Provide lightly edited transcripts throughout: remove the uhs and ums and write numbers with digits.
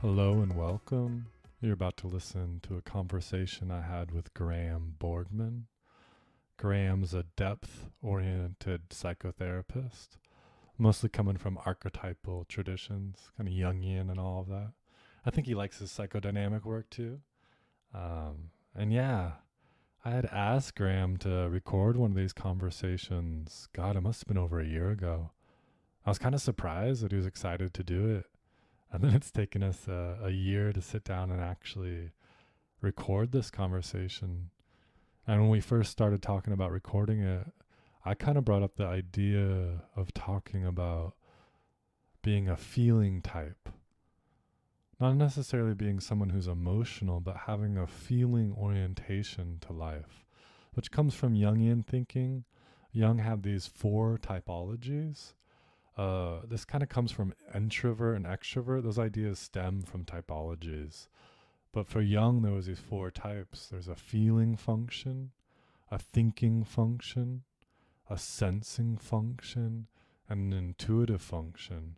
Hello and welcome. You're about to listen to a conversation I had with Graham Borgman. Graham's a depth-oriented psychotherapist, mostly coming from archetypal traditions, kind of Jungian and all of that. I think he likes his psychodynamic work too. I had asked Graham to record one of these conversations. God, it must have been over a year ago. I was kind of surprised that he was excited to do it. And then it's taken us a year to sit down and actually record this conversation. And when we first started talking about recording it, I kind of brought up the idea of talking about being a feeling type. Not necessarily being someone who's emotional, but having a feeling orientation to life, which comes from Jungian thinking. Jung had these 4 typologies. This kind of comes from introvert and extrovert. Those ideas stem from typologies. But for Jung, there was these 4 types. There's a feeling function, a thinking function, a sensing function, and an intuitive function.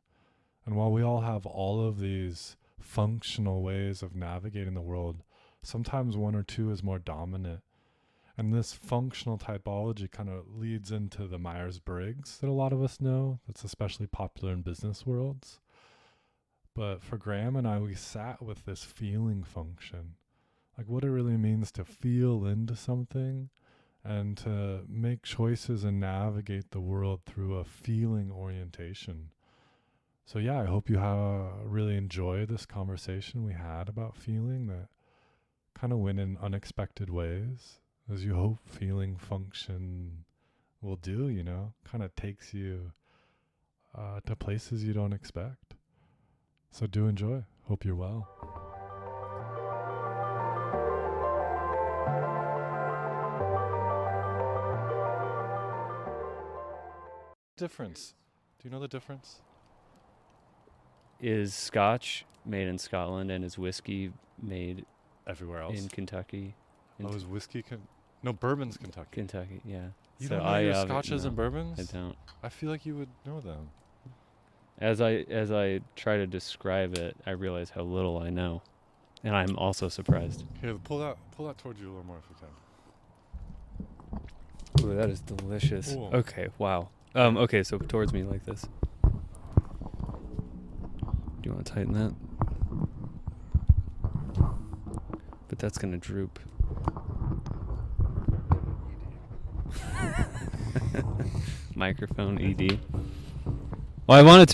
And while we all have all of these functional ways of navigating the world, sometimes 1 or 2 is more dominant. And this functional typology kind of leads into the Myers-Briggs that a lot of us know. That's especially popular in business worlds. But for Graham and I, we sat with this feeling function. Like what it really means to feel into something and to make choices and navigate the world through a feeling orientation. So yeah, I hope you really enjoy this conversation we had about feeling that kind of went in unexpected ways. As you hope feeling function will do, kind of takes you to places you don't expect. So do enjoy. Hope you're well. Difference. Do you know the difference? Is Scotch made in Scotland and is whiskey made Everywhere else? in Kentucky? Is whiskey... No, bourbon's Kentucky. Kentucky, yeah. You don't know your Scotches and bourbons? I don't. I feel like you would know them. As I try to describe it, I realize how little I know. And I'm also surprised. Here, pull that towards you a little more if you can. Ooh, that is delicious. Ooh. Okay, wow. Okay, so towards me like this. Do you want to tighten that? But that's going to droop. Microphone ED. Well, I want it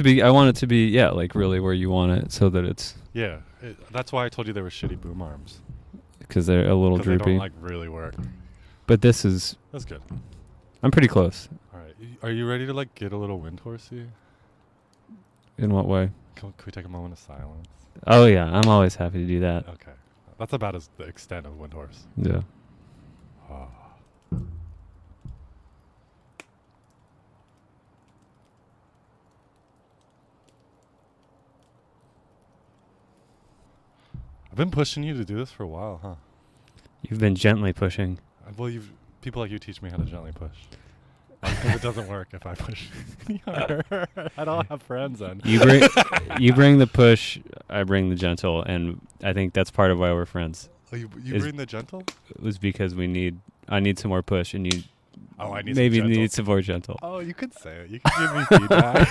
to be yeah, like really where you want it, so that it's that's why I told you they were shitty boom arms, because they're a little droopy. They don't really work. But that's good. I'm pretty close. All right, are you ready to get a little wind horsey? In what way? Can we take a moment of silence? Oh yeah, I'm always happy to do that. Okay, that's about the extent of wind horse. Yeah. Oh. I've been pushing you to do this for a while, huh? You've been gently pushing. Well, people like you teach me how to gently push. Because it doesn't work if I push harder. I don't have friends then. You bring the push, I bring the gentle, and I think that's part of why we're friends. Oh, you bring the gentle? It was because I need some more push, and you I need maybe some gentle. need some more gentle. Oh, you could say it. You can give me feedback.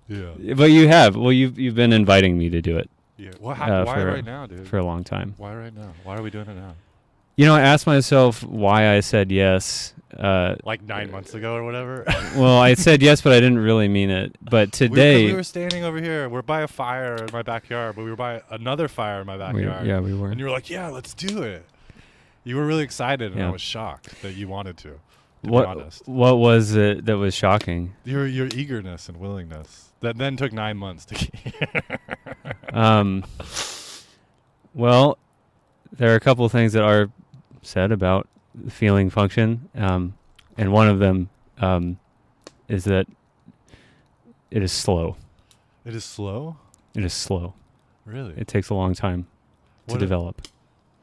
Yeah. But you have. Well, you've been inviting me to do it. Yeah. Why right now, dude? For a long time. Why right now? Why are we doing it now? I asked myself why I said yes. Like 9 months ago or whatever? Well, I said yes, but I didn't really mean it. But today... We were standing over here. We're by a fire in my backyard, but we were by another fire in my backyard. We were. And you were like, yeah, let's do it. You were really excited, and I was shocked that you wanted to be honest. What was it that was shocking? Your eagerness and willingness. That then took 9 months to get here. Well, there are a couple of things that are said about the feeling function, and one of them is that it is slow. It is slow? It is slow. Really? It takes a long time to develop.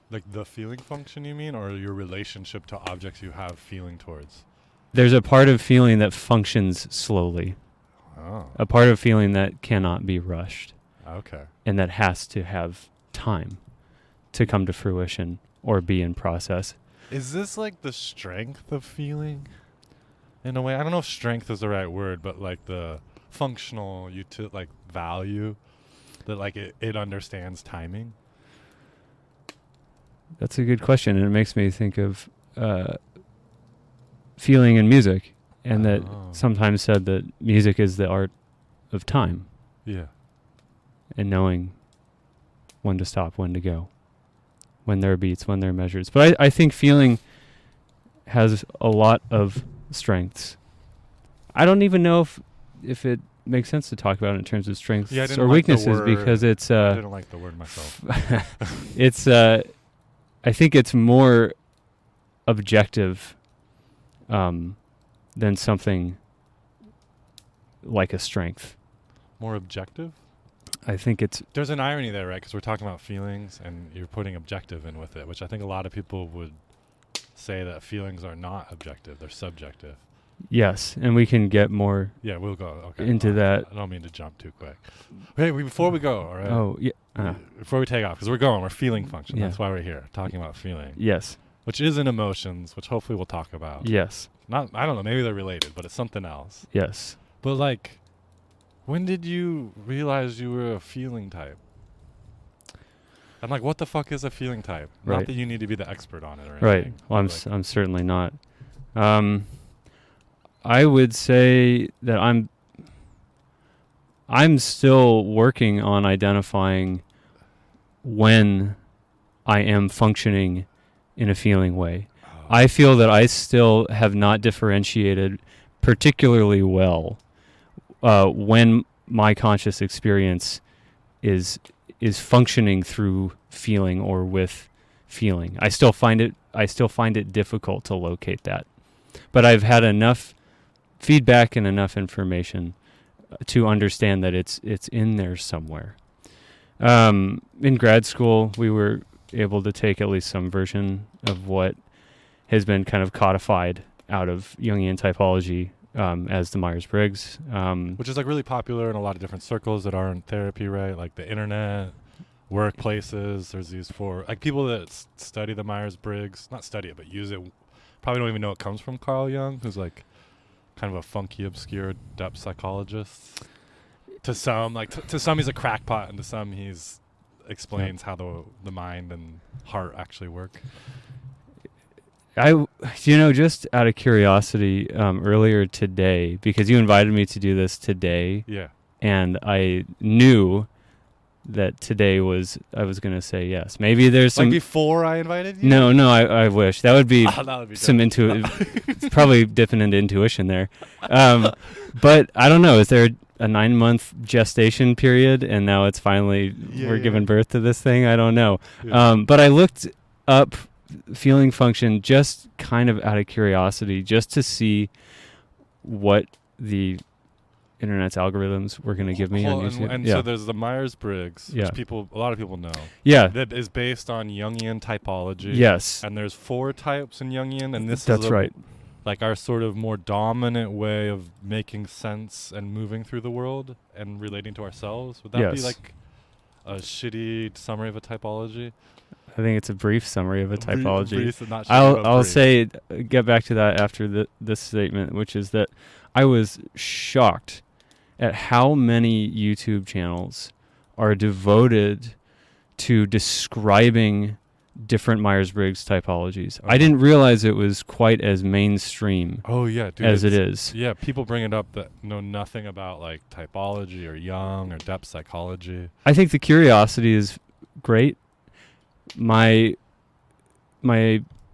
Like the feeling function, you mean, or your relationship to objects you have feeling towards? There's a part of feeling that functions slowly. Oh. A part of feeling that cannot be rushed. Okay. and that has to have time to come to fruition or be in process. Is this like the strength of feeling? In a way, I don't know if strength is the right word, but like the functional like value that like it understands timing. That's a good question, and it makes me think of feeling in music, and that sometimes said that music is the art of time. Yeah. And knowing when to stop, when to go, when there are beats, when there are measures. But I think feeling has a lot of strengths. I don't even know if it makes sense to talk about it in terms of strengths or weaknesses, because it's I didn't like the word myself. It's I think it's more objective than something like a strength. More objective? I think there's an irony there, right? Because we're talking about feelings and you're putting objective in with it, which I think a lot of people would say that feelings are not objective, they're subjective. Yes, and we can get more we'll go into that. I don't mean to jump too quick. Hey, before we go, all right? Oh, yeah. Before we take off, because we're feeling function. That's why we're here, talking about feeling. Yes. Which is in emotions, which hopefully we'll talk about. Yes. I don't know, maybe they're related, but it's something else. Yes. But like, when did you realize you were a feeling type? I'm like, what the fuck is a feeling type? Right. Not that you need to be the expert on it or anything. Right. Well, I'm certainly not. I would say that I'm still working on identifying when I am functioning in a feeling way. I feel that I still have not differentiated particularly well when my conscious experience is functioning through feeling or with feeling. I still find it difficult to locate that. But I've had enough feedback and enough information to understand that it's in there somewhere. In grad school, we were able to take at least some version of what has been kind of codified out of Jungian typology as the Myers-Briggs. Which is like really popular in a lot of different circles that are in therapy, right? Like the internet, workplaces. There's these four, like people that study the Myers-Briggs, not study it, but use it, probably don't even know it comes from Carl Jung, who's like kind of a funky, obscure depth psychologist. To some, to some he's a crackpot, and to some he's explains how the mind and heart actually work. Just out of curiosity, earlier today, because you invited me to do this today. Yeah. And I knew that today I was going to say yes. Maybe there's some... Like before I invited you? No, I wish. That would be, some probably dipping into intuition there. But I don't know. Is there a 9-month gestation period and now it's finally, we're giving birth to this thing? I don't know. Yeah. But I looked up feeling function just kind of out of curiosity, just to see what the internet's algorithms were going to give me on YouTube. And so there's the Myers-Briggs, which a lot of people know. Yeah. That is based on Jungian typology. Yes. And there's 4 types in Jungian, and this is right. Like our sort of more dominant way of making sense and moving through the world and relating to ourselves. Would that be like a shitty summary of a typology? I think it's a brief summary of a typology. Brief, not I'll say, get back to that after this statement, which is that I was shocked at how many YouTube channels are devoted to describing different Myers-Briggs typologies. Okay. I didn't realize it was quite as mainstream as it is. Yeah, people bring it up that know nothing about like typology or Jung or depth psychology. I think the curiosity is great. My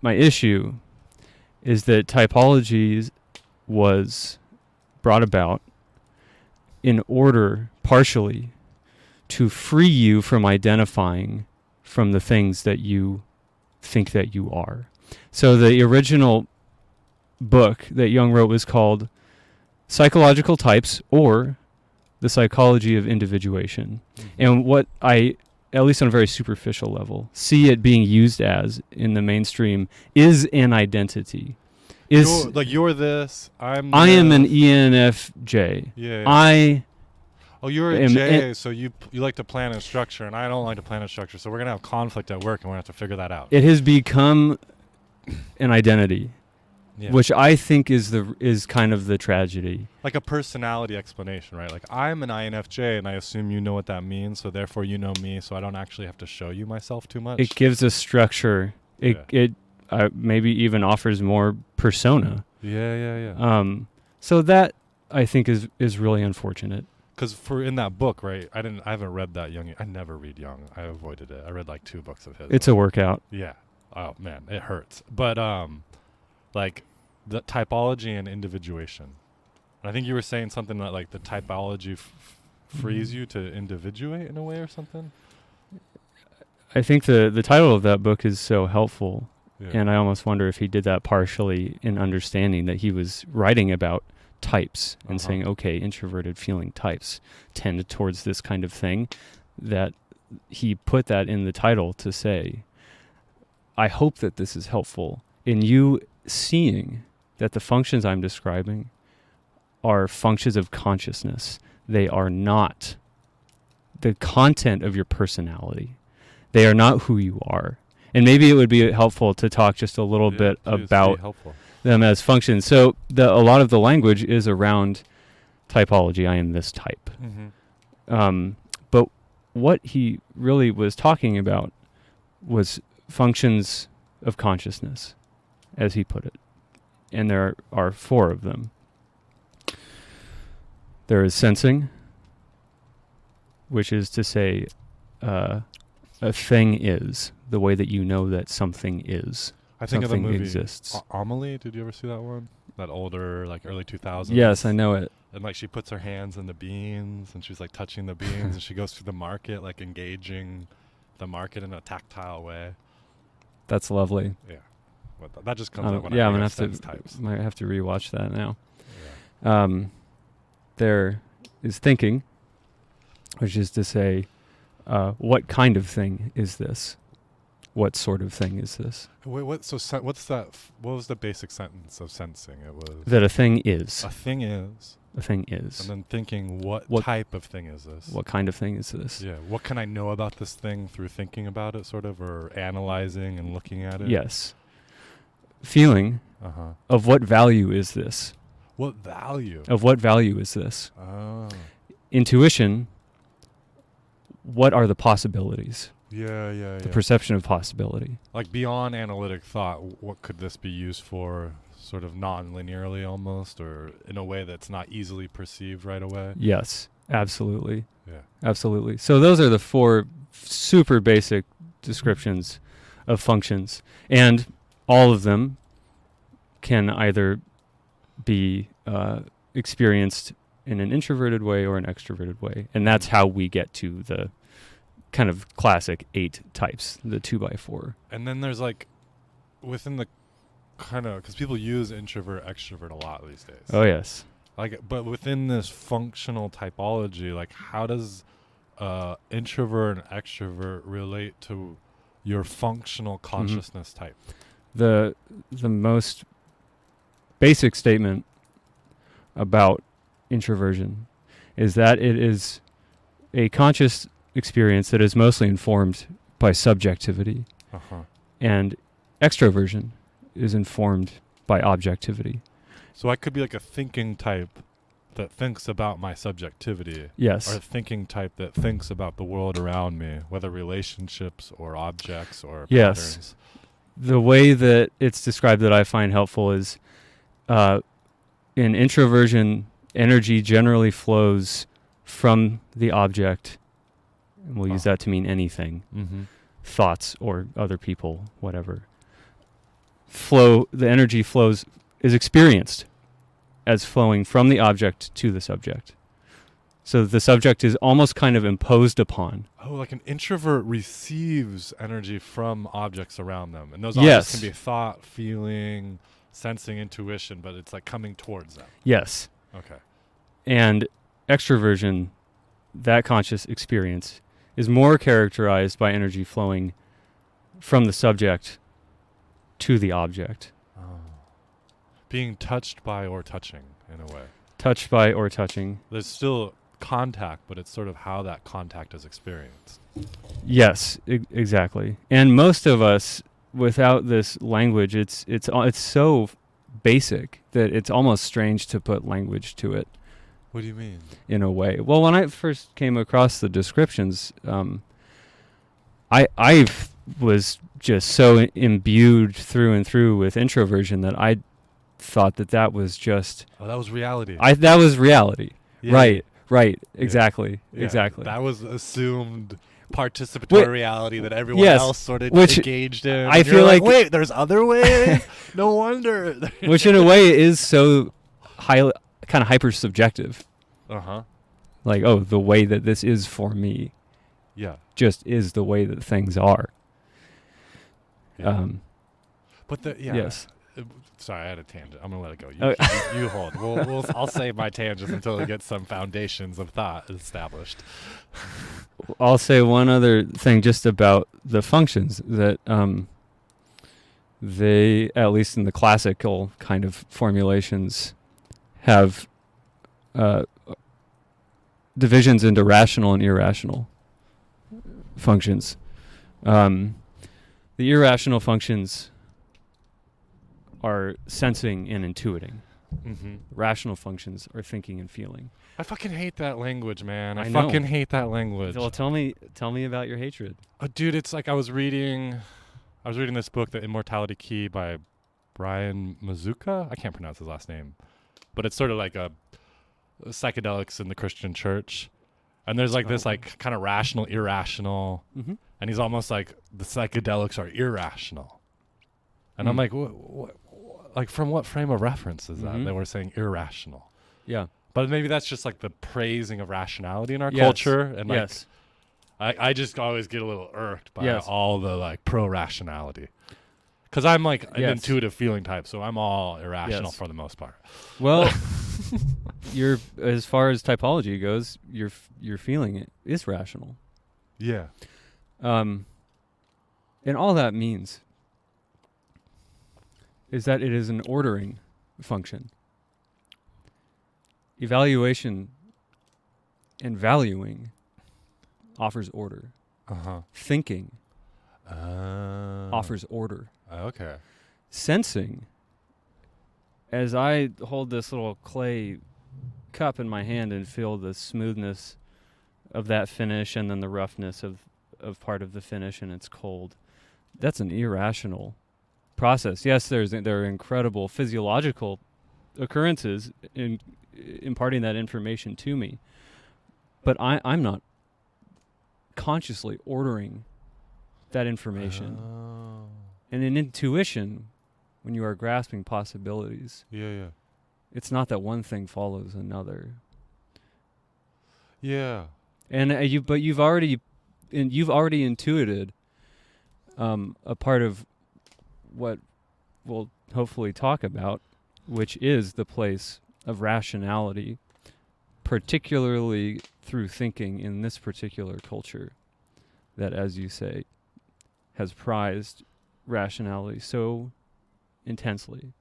issue is that typology was brought about in order, partially, to free you from identifying from the things that you think that you are. So the original book that Jung wrote was called Psychological Types, or The Psychology of Individuation. Mm-hmm. And what I, at least on a very superficial level, see it being used as in the mainstream is an identity. You're this, I am an ENFJ. Yeah. Oh, you're a And- J, so you like to plan and structure, and I don't like to plan and structure. So we're gonna have conflict at work, and we're gonna have to figure that out. It has become an identity, Yeah. which I think is kind of the tragedy. Like a personality explanation, right? Like I'm an INFJ, and I assume you know what that means, so therefore you know me, so I don't actually have to show you myself too much. It gives a structure. It maybe even offers more persona. Yeah. So that I think is really unfortunate. Because in that book, right? I haven't read that Young. I never read Young. I avoided it. I read like 2 books of his. It's a workout. Yeah. Oh man, it hurts. But like the typology and individuation. And I think you were saying something that like the typology frees you to individuate in a way or something. I think the title of that book is so helpful, Yeah. and I almost wonder if he did that partially in understanding that he was writing about types and saying, okay, introverted feeling types tend towards this kind of thing, that he put that in the title to say, I hope that this is helpful in you seeing that the functions I'm describing are functions of consciousness. They are not the content of your personality. They are not who you are. And maybe it would be helpful to talk just a little bit about them as functions. So a lot of the language is around typology. I am this type. But what he really was talking about was functions of consciousness, as he put it. And there are 4 of them. There is sensing, which is to say a thing is, the way that you know that something is. I think something of the movie exists. Amelie. Did you ever see that one? That older, like early 2000s. Yes, I know it. And like she puts her hands in the beans, and she's like touching the beans, and she goes through the market, like engaging the market in a tactile way. That's lovely. Yeah, that just comes up when I'm I gonna sense types. might have to rewatch that now. Yeah. There is thinking, which is to say, what kind of thing is this? What sort of thing is this? Wait, what? So what's that? What was the basic sentence of sensing? It was That a thing is. a thing is. A thing is. And then thinking, what type of thing is this? What kind of thing is this? Yeah. What can I know about this thing through thinking about it, sort of, or analyzing and looking at it? Yes. Feeling. Of what value is this? What value? Of what value is this? Oh. Intuition. What are the possibilities? Yeah. The perception of possibility. Like beyond analytic thought, what could this be used for? Sort of non-linearly almost, or in a way that's not easily perceived right away? Yes, absolutely. Yeah. Absolutely. So those are the 4 super basic descriptions of functions. And all of them can either be experienced in an introverted way or an extroverted way. And that's how we get to the kind of classic 8 types, the 2x4. And then there's like, within the kind of, because people use introvert, extrovert a lot these days. Oh, yes. Like, but within this functional typology, like how does introvert and extrovert relate to your functional consciousness type? The most basic statement about introversion is that it is a conscious experience that is mostly informed by subjectivity, and extroversion is informed by objectivity. So I could be like a thinking type that thinks about my subjectivity. Yes. Or a thinking type that thinks about the world around me, whether relationships or objects or patterns. The way that it's described that I find helpful is in introversion, energy generally flows from the object, and we'll use that to mean anything, thoughts or other people, whatever. The energy is experienced as flowing from the object to the subject. So the subject is almost kind of imposed upon. Oh, like an introvert receives energy from objects around them. And those objects can be thought, feeling, sensing, intuition, but it's like coming towards them. Yes. Okay. And extroversion, that conscious experience, is more characterized by energy flowing from the subject to the object. Oh. Being touched by or touching, in a way. Touched by or touching. There's still contact, but it's sort of how that contact is experienced. Yes, exactly. And most of us, without this language, it's so basic that it's almost strange to put language to it. What do you mean? In a way. Well, when I first came across the descriptions, I was just so imbued through and through with introversion that I thought that was just... Oh, that was reality. That was reality. Yeah. Right. Exactly. Yeah. Exactly. That was assumed participatory reality that everyone yes, else sort of which engaged in. I feel like wait, there's other ways? No wonder. Which in a way is so highly, kind of hyper subjective. Uh-huh. Like, oh, the way that this is for me. Yeah. Just is the way that things are. Yeah. Yeah. Yes. Sorry, I had a tangent. I'm gonna let it go. You hold. I'll save my tangents until we get some foundations of thought established. I'll say one other thing just about the functions that they, at least in the classical kind of formulations, have divisions into rational and irrational functions. The irrational functions are sensing and intuiting. Mm-hmm. Rational functions are thinking and feeling. I fucking hate that language, man. I know. fucking hate that language. Well, tell me about your hatred. Dude, it's like I was reading this book, The Immortality Key by Brian Mazuka. I can't pronounce his last name, but it's sort of like a psychedelics in the Christian church. And there's like this like kind of rational, irrational, and he's almost like the psychedelics are irrational. And I'm like, what, like from what frame of reference is that? They were saying irrational. Yeah. But maybe that's just like the praising of rationality in our culture. And like, I just always get a little irked by all the like pro-rationality. Because I'm like an intuitive feeling type, so I'm all irrational for the most part. Well, you're, as far as typology goes, your feeling it is rational. Yeah. And all that means is that it is an ordering function. Evaluation and valuing offers order. Thinking offers order. Okay. Sensing, as I hold this little clay cup in my hand and feel the smoothness of that finish and then the roughness of part of the finish and it's cold, that's an irrational process. Yes, there are incredible physiological occurrences in imparting that information to me, but I'm not consciously ordering that information. And in intuition, when you are grasping possibilities, it's not that one thing follows another. Yeah. And you've already intuited a part of what we'll hopefully talk about, which is the place of rationality, particularly through thinking in this particular culture that, as you say, has prized rationality so intensely.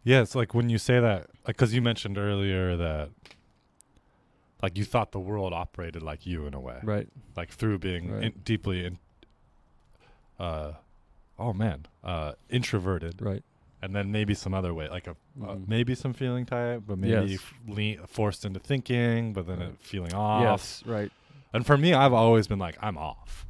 Yeah, it's like when you say that, like, because you mentioned earlier that, like, you thought the world operated like you in a way, right? Like through being deeply introverted, right? And then maybe some other way, like maybe some feeling type, but maybe forced into thinking, but then it feeling off. Yes, right. And for me, I've always been like, I'm off.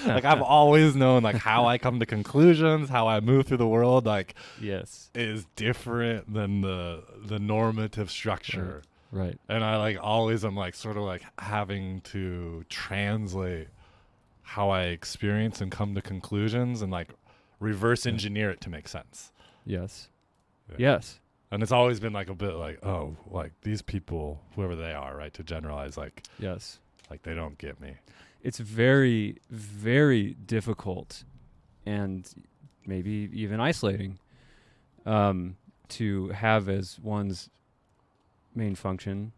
Like I've always known like how I come to conclusions, how I move through the world, like is different than the normative structure. Right. And I like always am like sort of like having to translate how I experience and come to conclusions and like reverse engineer it to make sense. Yes. Yeah. Yes. And it's always been like a bit like, oh, like these people, whoever they are, right, to generalize, like, like they don't get me. It's very, very difficult and maybe even isolating to have as one's main function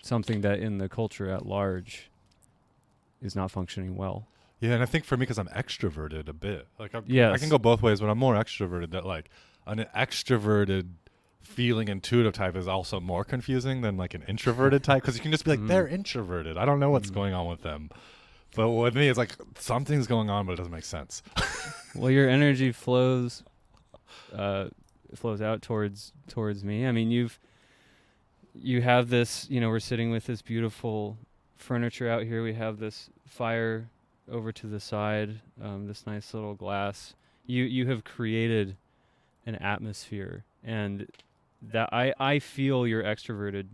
something that in the culture at large is not functioning well. Yeah, and I think for me, because I'm extroverted a bit, like I can go both ways, but I'm more extroverted. That like an extroverted feeling intuitive type is also more confusing than like an introverted type, because you can just be like, they're introverted. I don't know what's going on with them. But with me, it's like something's going on, but it doesn't make sense. Well, your energy flows out towards me. I mean, you have this, we're sitting with this beautiful furniture out here. We have this fire over to the side, this nice little glass. You have created an atmosphere, and that I feel your extroverted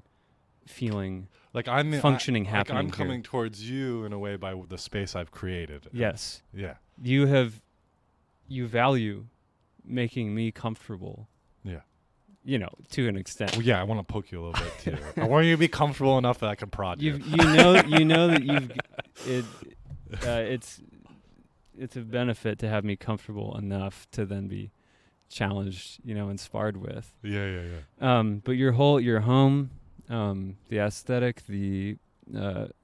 feeling, Like functioning happening. I'm coming towards you in a way by the space I've created. Yes. Yeah. You value making me comfortable. Yeah. To an extent. Well, yeah, I want to poke you a little bit too. I want you to be comfortable enough that I can prod you. You know that it's a benefit to have me comfortable enough to then be challenged, inspired with. Yeah. But your home, the aesthetic, the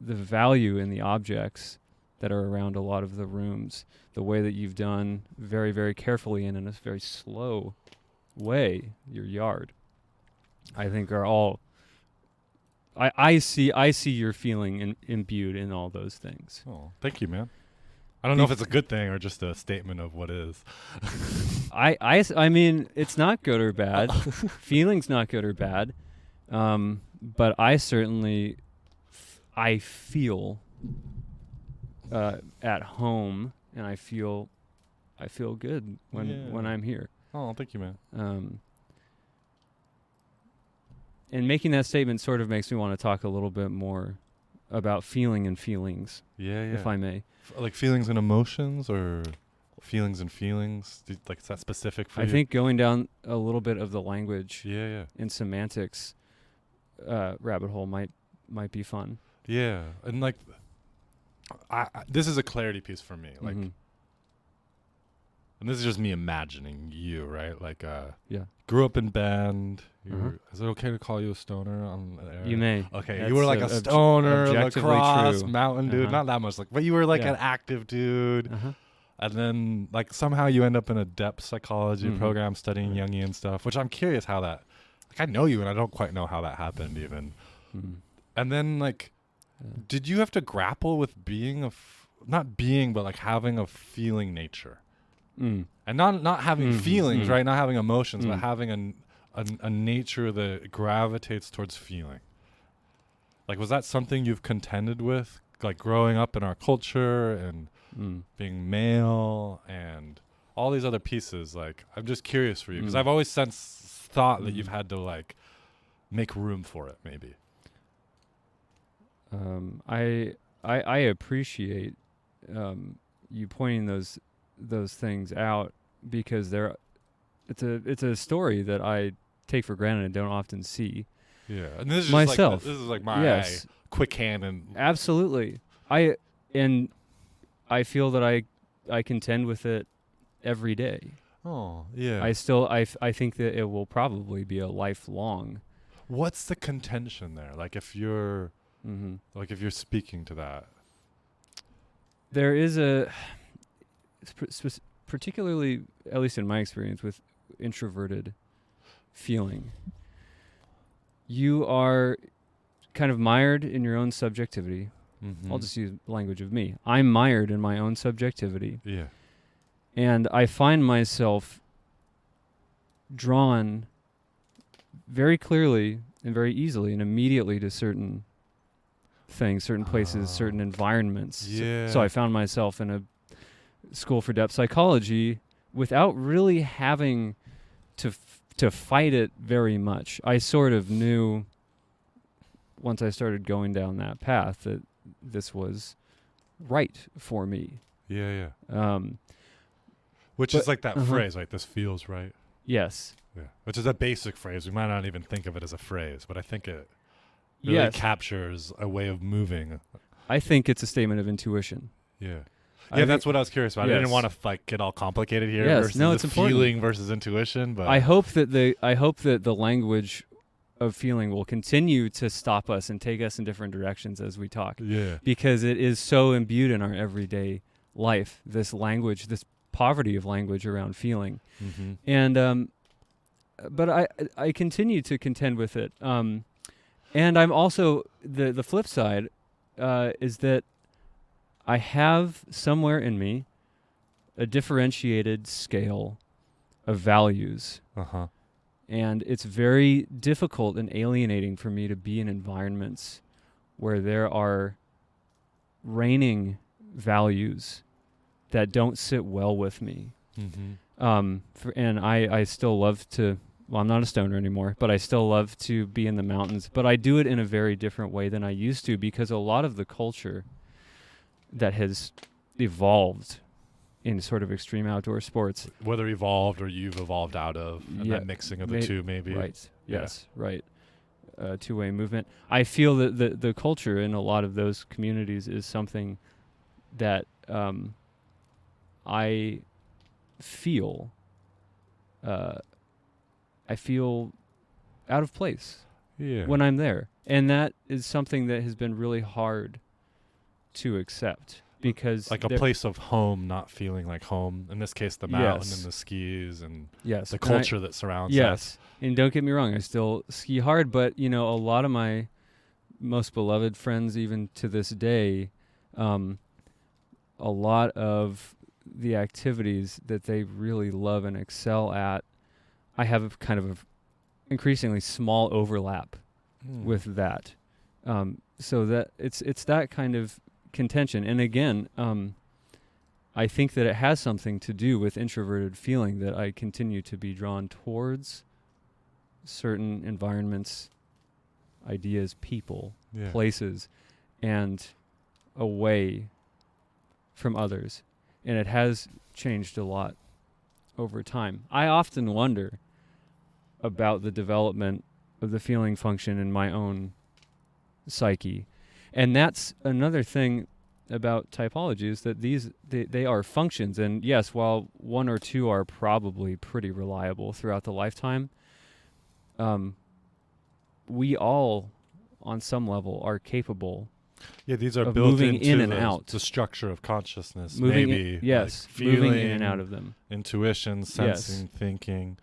value in the objects that are around a lot of the rooms, the way that you've done very, very carefully and in a very slow way, your yard, I think are all. I see your feeling imbued in all those things. Oh, thank you, man. I don't know if it's a good thing or just a statement of what is. I mean, it's not good or bad. Feeling's not good or bad. But I certainly, I feel at home, and I feel good when I'm here. Oh, thank you, man. And making that statement sort of makes me want to talk a little bit more about feeling and feelings. Yeah. If I may. Like feelings and emotions, or feelings and feelings? Like, is that specific for you? I think going down a little bit of the language and semantics rabbit hole might be fun. Yeah. And like, this is a clarity piece for me. Like, and this is just me imagining you, right? Like, grew up in band. Is it okay to call you a stoner on the air? You may. Okay, That's you were like a stoner, lacrosse, true. mountain dude. Not that much, but you were like an active dude. And then like somehow you end up in a depth psychology program studying Jungian stuff, which I'm curious how that. Like, I know you, and I don't quite know how that happened even. And then like, did you have to grapple with being not being, but like having a feeling nature? And not having feelings, right? Not having emotions, but having a nature that gravitates towards feeling. Like, was that something you've contended with, like growing up in our culture and being male and all these other pieces? Like, I'm just curious for you, because I've always thought that you've had to like make room for it, maybe. I appreciate you pointing those things out, because it's a story that I take for granted and don't often see. Yeah, and this is myself. This is like my quick hand and absolutely. I feel that I contend with it every day. Oh yeah. I think that it will probably be a lifelong. What's the contention there? Like, if you're if you're speaking to that, there is particularly, at least in my experience, with introverted feeling, you are kind of mired in your own subjectivity. I'll just use language of me. I'm mired in my own subjectivity. Yeah. And I find myself drawn very clearly and very easily and immediately to certain things, certain places, certain environments. Yeah. So I found myself in a school for depth psychology without really having to fight it very much. I sort of knew once I started going down that path that this was right for me. Yeah. Which is like that phrase, like, this feels right. Yes. Yeah. Which is a basic phrase. We might not even think of it as a phrase, but I think it really captures a way of moving. I think it's a statement of intuition. Yeah. Yeah, that's what I was curious about. Yes. I didn't want to like get all complicated here. Yes. Versus No, it's the important. feeling versus intuition, but I hope that the language of feeling will continue to stop us and take us in different directions as we talk. Yeah. Because it is so imbued in our everyday life, this language, this poverty of language around feeling. And but I continue to contend with it. And I'm also the flip side is that I have somewhere in me a differentiated scale of values. Uh-huh. And it's very difficult and alienating for me to be in environments where there are reigning values that don't sit well with me. Mm-hmm. And I still love to, well, I'm not a stoner anymore, but I still love to be in the mountains. But I do it in a very different way than I used to, because a lot of the culture that has evolved in sort of extreme outdoor sports, Whether evolved or you've evolved out of, and that mixing of the two, maybe. Right. Yeah. Yes. Right. Two-way movement. I feel that the culture in a lot of those communities is something that I feel out of place Yeah. when I'm there, and that is something that has been really hard to accept, because like a place of home not feeling like home. In this case, the mountain and the skis and yes, the culture that surrounds yes. And don't get me wrong, I still ski hard, but a lot of my most beloved friends, even to this day, a lot of the activities that they really love and excel at, I have a kind of increasingly small overlap with that. So that it's that kind of contention. And again, I think that it has something to do with introverted feeling, that I continue to be drawn towards certain environments, ideas, people, places, and away from others. And it has changed a lot over time. I often wonder about the development of the feeling function in my own psyche. And that's another thing about typology, is that they are functions. And yes, while one or two are probably pretty reliable throughout the lifetime, we all, on some level, are capable. Yeah, these are of built moving into in and out. the structure of consciousness. Moving maybe in, yes, like feeling, moving in and out of them. Intuition, sensing, thinking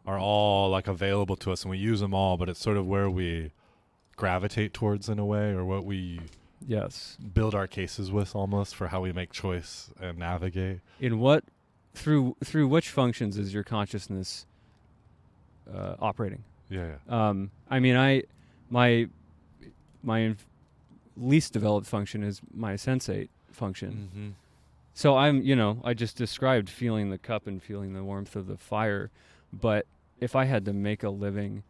are all like available to us, and we use them all. But it's sort of where we gravitate towards in a way, or what we build our cases with, almost, for how we make choice and navigate. In what through which functions is your consciousness operating? I mean, my least developed function is my sensate function. Mm-hmm. So I just described feeling the cup and feeling the warmth of the fire, but if I had to make a living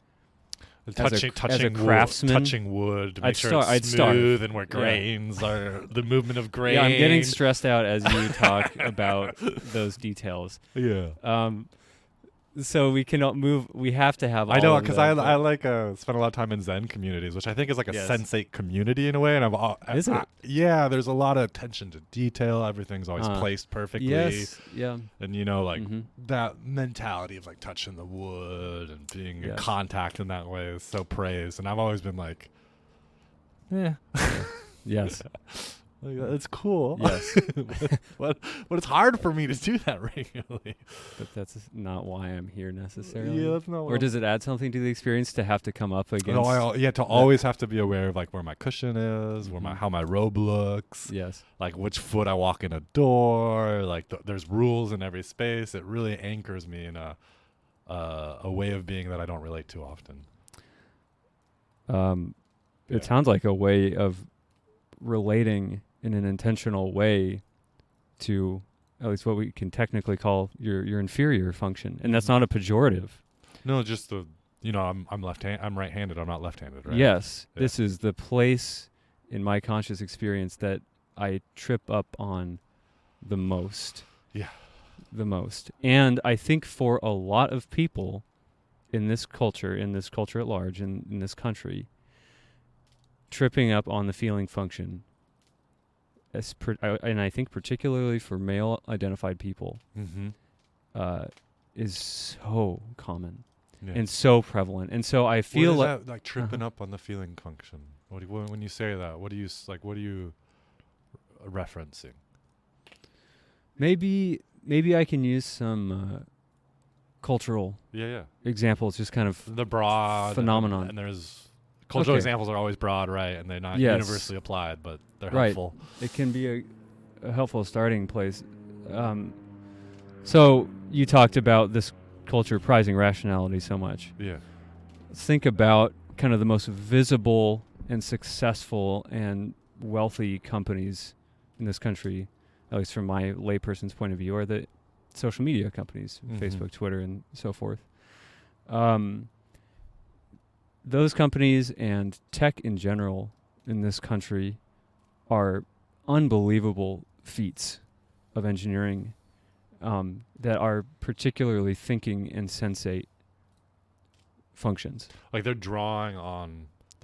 as a craftsman, touching wood, to make I'd it's start. smooth, and where grains are, the movement of grain. Yeah, I'm getting stressed out as you talk about those details. Yeah. So we cannot move. We have to have all I know, of because them, I like spend a lot of time in Zen communities, which I think is like a sensate community in a way. And Is it? Yeah, there's a lot of attention to detail. Everything's always placed perfectly. Yes, yeah. And that mentality of like touching the wood and being in contact in that way is so praised. And I've always been like, yes. It's cool. Yes. but it's hard for me to do that regularly. But that's not why I'm here necessarily. Yeah, that's not. Or does it add something to the experience to have to come up against? To always have to be aware of like where my cushion is, where how my robe looks. Yes. Like which foot I walk in a door. Like there's rules in every space. It really anchors me in a way of being that I don't relate to often. It sounds like a way of relating in an intentional way to at least what we can technically call your inferior function, and that's not a pejorative. No, just I'm I'm right-handed. I'm not left-handed, right? Yes, this is the place in my conscious experience that I trip up on the most. Yeah, the most, and I think for a lot of people in this culture at large, in this country, tripping up on the feeling function. And I think particularly for male-identified people, is so common and so prevalent. And so I feel like tripping up on the feeling function. When you say that, what are you referencing? Maybe I can use some cultural Yeah. examples, just kind of The broad phenomenon. and there's cultural Okay. examples are always broad, right? And they're not Yes. universally applied, but they're Right. helpful. It can be a helpful starting place. So you talked about this culture prizing rationality so much. Yeah. Think about kind of the most visible and successful and wealthy companies in this country, at least from my layperson's point of view, are the social media companies, Facebook, Twitter, and so forth. Those companies and tech in general in this country are unbelievable feats of engineering that are particularly thinking and sensate functions. Like they're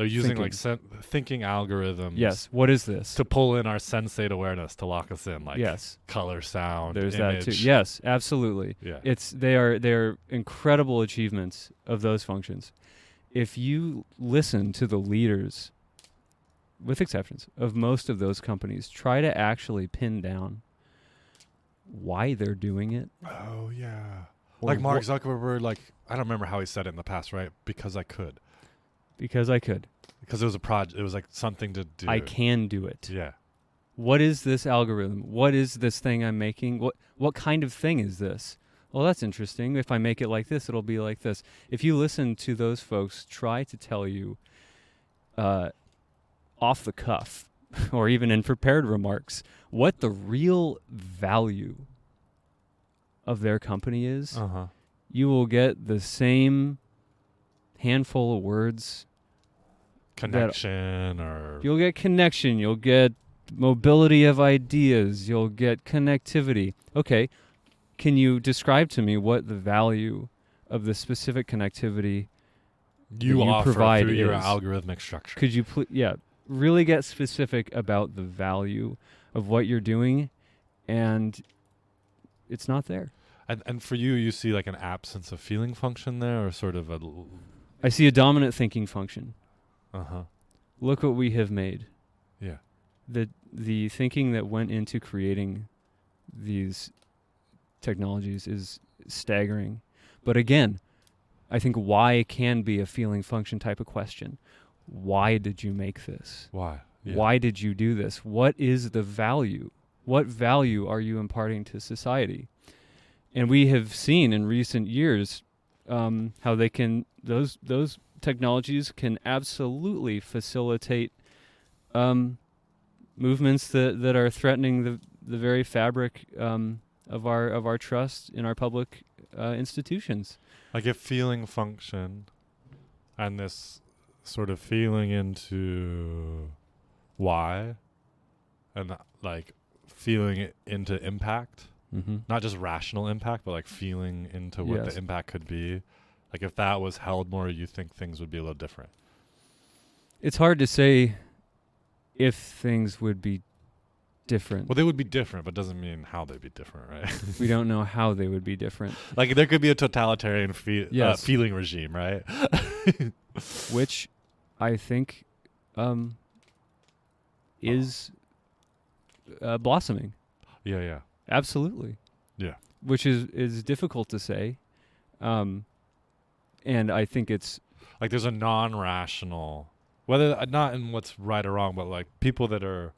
using Thinking. thinking algorithms. Yes. What is this? To pull in our sensate awareness to lock us in, like Yes. color, sound, There's image. that too. Yes, absolutely. Yeah. They're incredible achievements of those functions. If you listen to the leaders, with exceptions, of most of those companies, try to actually pin down why they're doing it. Oh yeah. Or Like Mark Zuckerberg, like I don't remember how he said it in the past, right? Because I could. Because I could. Because it was a project. It was like something to do. I can do it. Yeah. What is this algorithm? What is this thing I'm making? What kind of thing is this? Well, that's interesting. If I make it like this, it'll be like this. If you listen to those folks try to tell you off the cuff or even in prepared remarks what the real value of their company is, you will get the same handful of words. Connection or... You'll get connection. You'll get mobility of ideas. You'll get connectivity. Okay. Can you describe to me what the value of the specific connectivity you offer provide through your is? algorithmic structure? Could you really get specific about the value of what you're doing? And it's not there. And for you see like an absence of feeling function there, or sort of a... I see a dominant thinking function. Uh-huh. Look what we have made. Yeah. The thinking that went into creating these technologies is staggering. But again, I think why can be a feeling function type of question. Why did you make this? Why? Yeah. Why did you do this? What is the value? What value are you imparting to society? And we have seen in recent years how they can those technologies can absolutely facilitate movements that are threatening the very fabric of our trust in our public institutions. Like if feeling function and this sort of feeling into why and like feeling it into impact, not just rational impact, but like feeling into what the impact could be. Like if that was held more, you think things would be a little different. It's hard to say if things would be different. Well, they would be different, but doesn't mean how they'd be different, right? We don't know how they would be different. Like there could be a totalitarian feeling regime, right? Which I think is blossoming. Yeah. Absolutely. Yeah. Which is difficult to say. And I think it's... Like there's a non-rational, whether not in what's right or wrong, but like people that are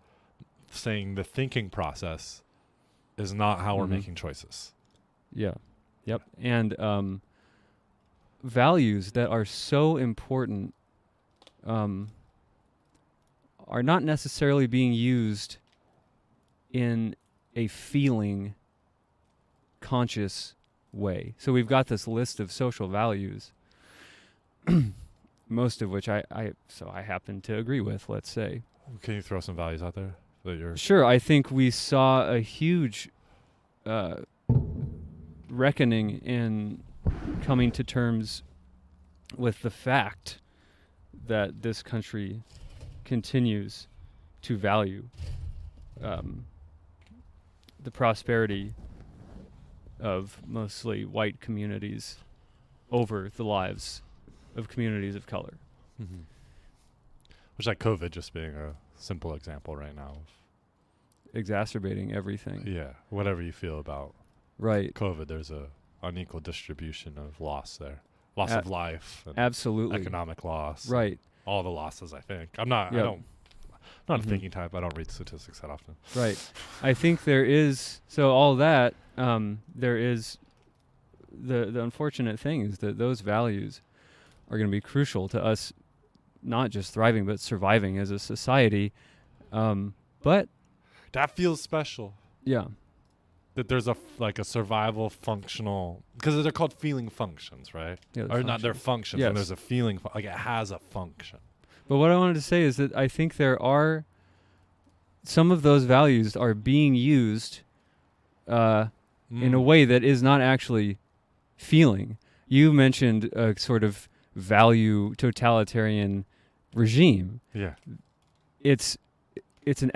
saying the thinking process is not how we're making choices. Yeah. Yep. And values that are so important are not necessarily being used in a feeling conscious way. So we've got this list of social values, most of which I happen to agree with, let's say. Can you throw some values out there that you're... Sure. I think we saw a huge reckoning in coming to terms with the fact that this country continues to value the prosperity of mostly white communities over the lives of communities of color. Mm-hmm. Which, like COVID just being a simple example right now of exacerbating everything. Yeah, whatever you feel about right. COVID, there's a unequal distribution of loss there. Loss of life. And absolutely. economic loss. Right. All the losses, I think. I'm not a thinking type. I don't read statistics that often. Right. I think there is, so all that, there is, the unfortunate thing is that those values are going to be crucial to us not just thriving, but surviving as a society. But that feels special. Yeah. That there's a survival functional, because they're called feeling functions, right? Yeah, or not, they're functions, yes. and there's a feeling, like it has a function. But what I wanted to say is that I think there are, some of those values are being used in a way that is not actually feeling. You mentioned a sort of value totalitarian regime. Yeah. It's an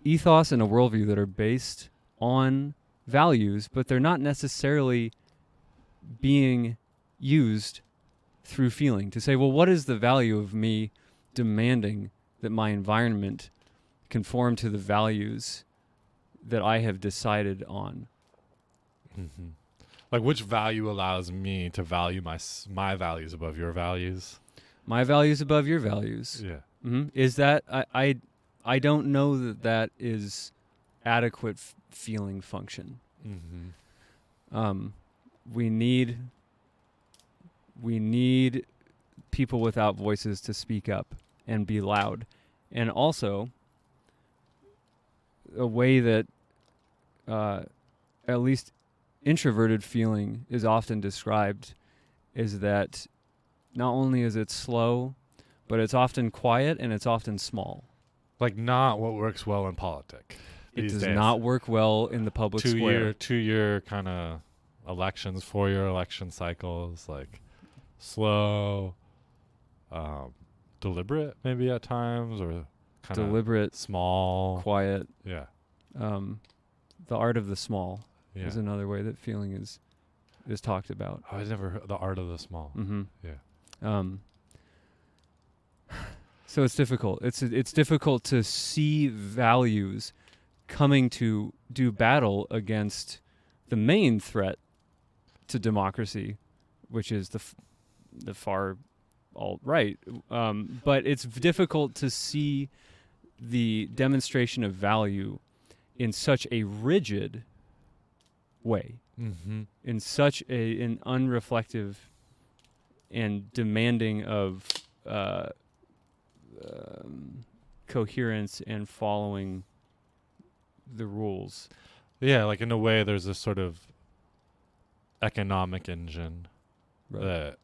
ethos and a worldview that are based on values, but they're not necessarily being used through feeling to say, well, what is the value of me demanding that my environment conform to the values that I have decided on? Mm-hmm. Like, which value allows me to value my values above your values? My values above your values. Yeah. Mm-hmm. Is that I don't know that is adequate feeling function. Mm-hmm. We need people without voices to speak up and be loud, and also a way that at least introverted feeling is often described is that not only is it slow, but it's often quiet and it's often small. Like, not what works well in politics. It does not work well in the public square. 2-year kind of elections, 4-year election cycles, like slow, deliberate maybe at times, or kind of deliberate, small, quiet. Yeah. The art of the small is Yeah. another way that feeling is talked about. I never heard the art of the small. Mm-hmm. Yeah. So it's difficult. It's difficult to see values coming to do battle against the main threat to democracy, which is the far alt-right. But it's difficult to see the demonstration of value in such a rigid way, Mm-hmm. in such an unreflective and demanding of coherence and following the rules. Yeah, like in a way there's this sort of economic engine Right. that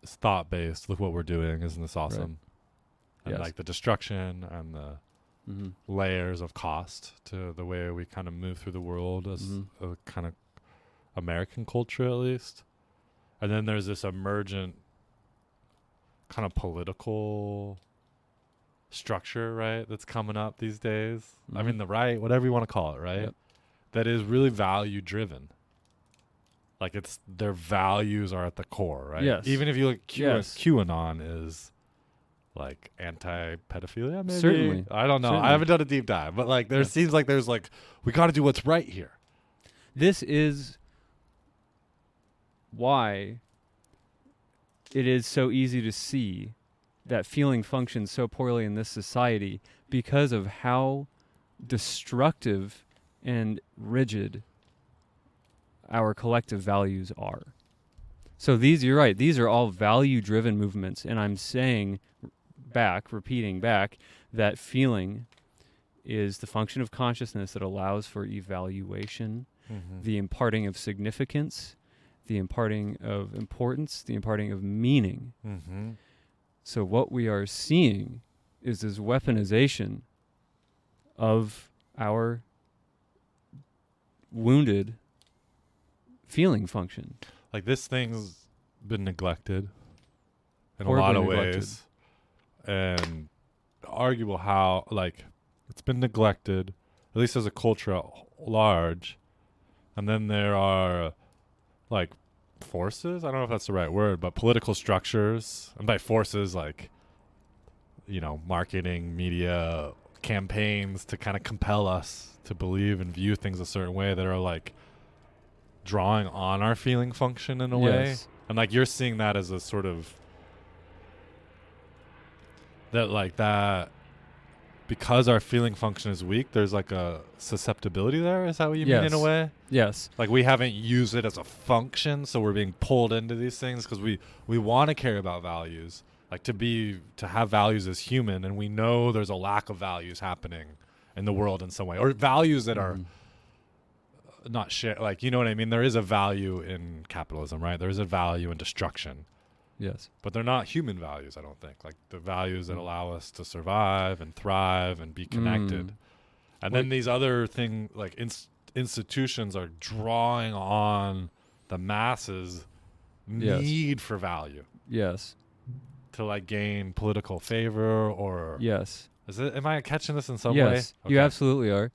is thought-based. Look what we're doing. Isn't this awesome? And Yes. like the destruction and the Mm-hmm. layers of cost to the way we kind of move through the world as Mm-hmm. a kind of American culture, at least. And then there's this emergent kind of political structure, right, that's coming up these days. I Mhm. mean, the right, whatever you want to call it, right? Yep. That is really value driven. Like, it's their values are at the core, right? Yes. Even if you look Yes. QAnon is like anti-pedophilia, maybe? Certainly. I don't know. Certainly. I haven't done a deep dive, but like there Yeah. seems like there's like, we got to do what's right here. This is why it is so easy to see that feeling functions so poorly in this society, because of how destructive and rigid our collective values are. So you're right, these are all value-driven movements, and I'm saying repeating back, that feeling is the function of consciousness that allows for evaluation, the imparting of significance, the imparting of importance, the imparting of meaning. Mm-hmm. So what we are seeing is this weaponization of our wounded feeling function. Like, this thing's been neglected in a Horribly lot of neglected. ways, and arguable how, like, it's been neglected, at least as a culture at large. And then there are like forces, I don't know if that's the right word, but political structures, and by forces, like, you know, marketing, media, campaigns to kind of compel us to believe and view things a certain way, that are like drawing on our feeling function in a way. Yes. And like you're seeing that as a sort of that because our feeling function is weak, there's like a susceptibility there. Is that what you mean in a way? Yes. Like we haven't used it as a function, so we're being pulled into these things because we want to care about values, like to have values as human, and we know there's a lack of values happening in the world in some way, or values that are not shared. Like, you know what I mean? There is a value in capitalism, right? There is a value in destruction. Yes. But they're not human values, I don't think. Like the values that allow us to survive and thrive and be connected. And then these other like institutions are drawing on the masses' need for value. Yes. To like gain political favor or Yes. Am I catching this in some way? Yes, you absolutely are.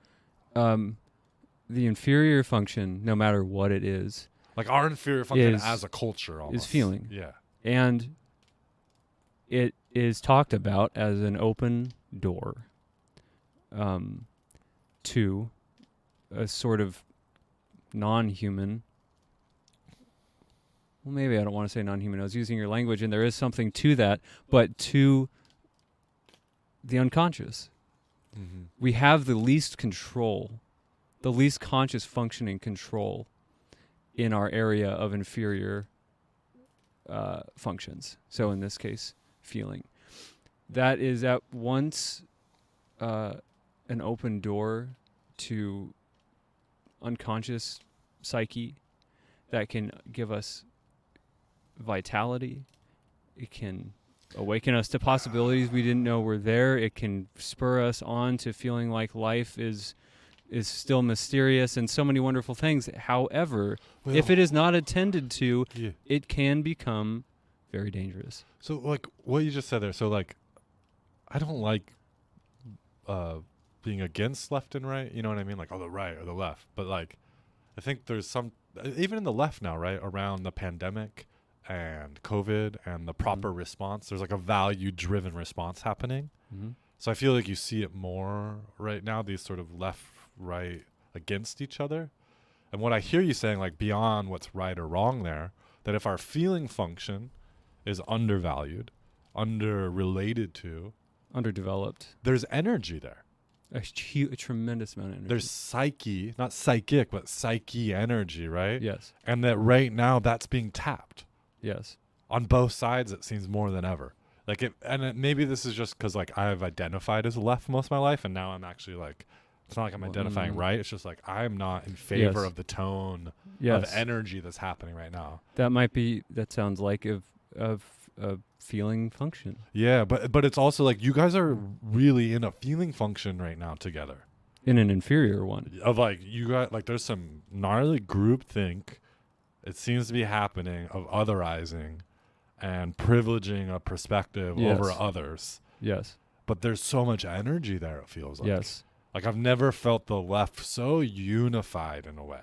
The inferior function, no matter what it is, like our inferior function as a culture almost. Is feeling. Yeah. And it is talked about as an open door to a sort of non-human. Well, maybe I don't want to say non-human. I was using your language, and there is something to that, but to the unconscious. Mm-hmm. We have the least control, the least conscious functioning control in our area of inferior functions. So in this case, feeling. That is at once an open door to unconscious psyche that can give us vitality. It can awaken us to possibilities we didn't know were there. It can spur us on to feeling like life is still mysterious and so many wonderful things. However, if it is not attended to, it can become very dangerous. So like what you just said there, so like I don't like being against left and right, you know what I mean? Like, the right or the left. But like I think there's some, even in the left now, right, around the pandemic and COVID and the proper response, there's like a value-driven response happening. Mm-hmm. So I feel like you see it more right now, these sort of left, right against each other. And what I hear you saying, like beyond what's right or wrong there, that if our feeling function is undervalued, under-related to, underdeveloped, there's energy there. A tremendous amount of energy. There's psyche, not psychic, but psyche energy, right? Yes. And that right now that's being tapped. Yes. On both sides, it seems more than ever. Like maybe this is just because like I've identified as left most of my life, and now I'm actually like, it's not like I'm identifying right. It's just like I'm not in favor of the tone of energy that's happening right now. That sounds like of feeling function. Yeah, but it's also like you guys are really in a feeling function right now together. In an inferior one. Of like you got like there's some gnarly groupthink. It seems to be happening of otherizing and privileging a perspective over others. Yes. But there's so much energy there, it feels like. Yes. Like I've never felt the left so unified in a way.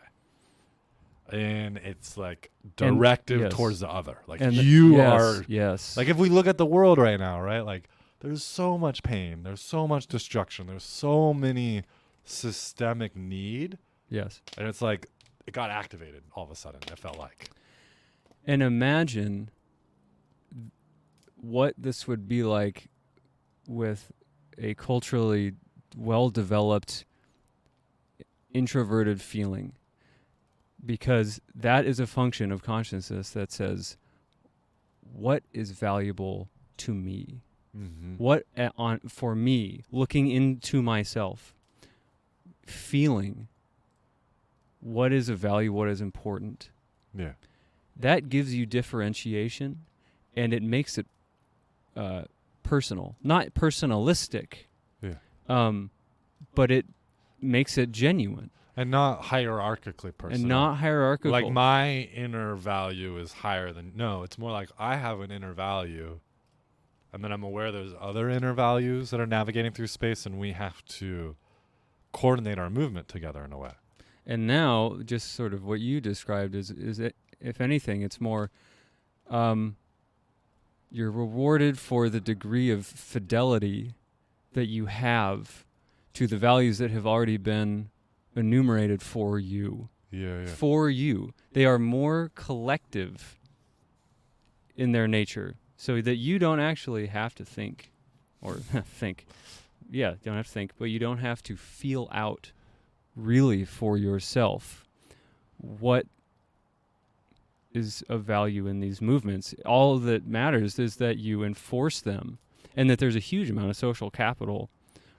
And it's like directive towards the other. Like are. Yes. Like if we look at the world right now, right? Like there's so much pain. There's so much destruction. There's so many systemic need. Yes. And it's like it got activated all of a sudden, it felt like. And imagine what this would be like with a culturally well-developed introverted feeling, because that is a function of consciousness that says, what is valuable to me? Mm-hmm. What for me, looking into myself, feeling what is of value, what is important. Yeah. That gives you differentiation, and it makes it personal, not personalistic. Yeah. But it makes it genuine. And not hierarchically personal. Like my inner value is higher than... No, it's more like I have an inner value, and then I'm aware there's other inner values that are navigating through space, and we have to coordinate our movement together in a way. And now, just sort of what you described is it, if anything, it's more... you're rewarded for the degree of fidelity that you have to the values that have already been enumerated for you. for you. They are more collective in their nature, so that you don't actually have to think or think. Yeah, you don't have to think, but you don't have to feel out really for yourself what is of value in these movements. All that matters is that you enforce them, and that there's a huge amount of social capital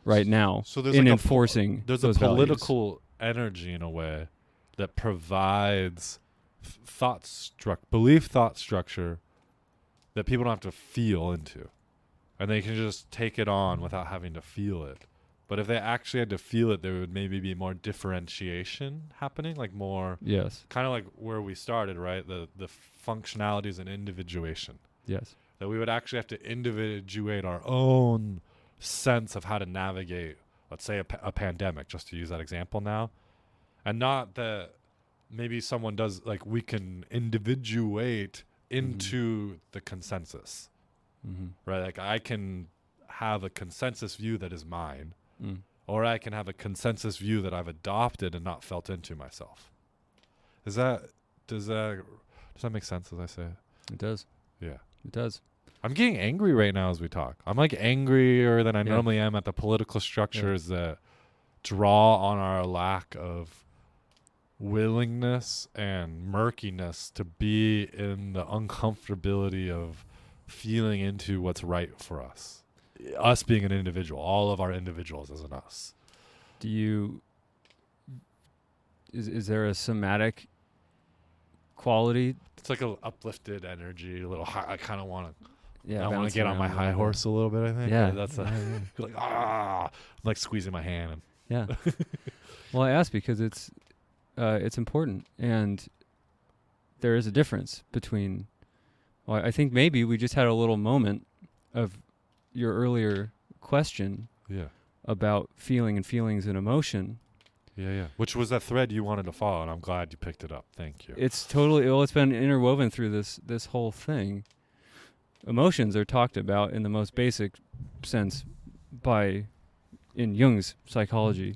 right now in enforcing there's those a political values. energy in a way that provides thought structure that people don't have to feel into, and they can just take it on without having to feel it. But if they actually had to feel it, there would maybe be more differentiation happening, like more, Yes. kind of like where we started, right? The functionalities and individuation. Yes. That we would actually have to individuate our own sense of how to navigate, let's say, a pandemic, just to use that example now. And not that maybe someone does, like, we can individuate into the consensus, right? Like, I can have a consensus view that is mine, or I can have a consensus view that I've adopted and not felt into myself. Does that make sense as I say it? It does. Yeah. It does. I'm getting angry right now as we talk. I'm like angrier than I normally am at the political structures that draw on our lack of willingness and murkiness to be in the uncomfortability of feeling into what's right for us. Us being an individual, all of our individuals as an us. Is there a somatic quality? It's like a uplifted energy, a little high. I kind of want to. Yeah, I want to get on my high horse a little bit. I think. Yeah, That's like I'm like squeezing my hand. Yeah. Well, I asked because it's important, and there is a difference between. Well, I think maybe we just had a little moment of your earlier question. Yeah. About feeling and feelings and emotion. Yeah. Which was that thread you wanted to follow, and I'm glad you picked it up. Thank you. It's been interwoven through this whole thing. Emotions are talked about in the most basic sense in Jung's psychology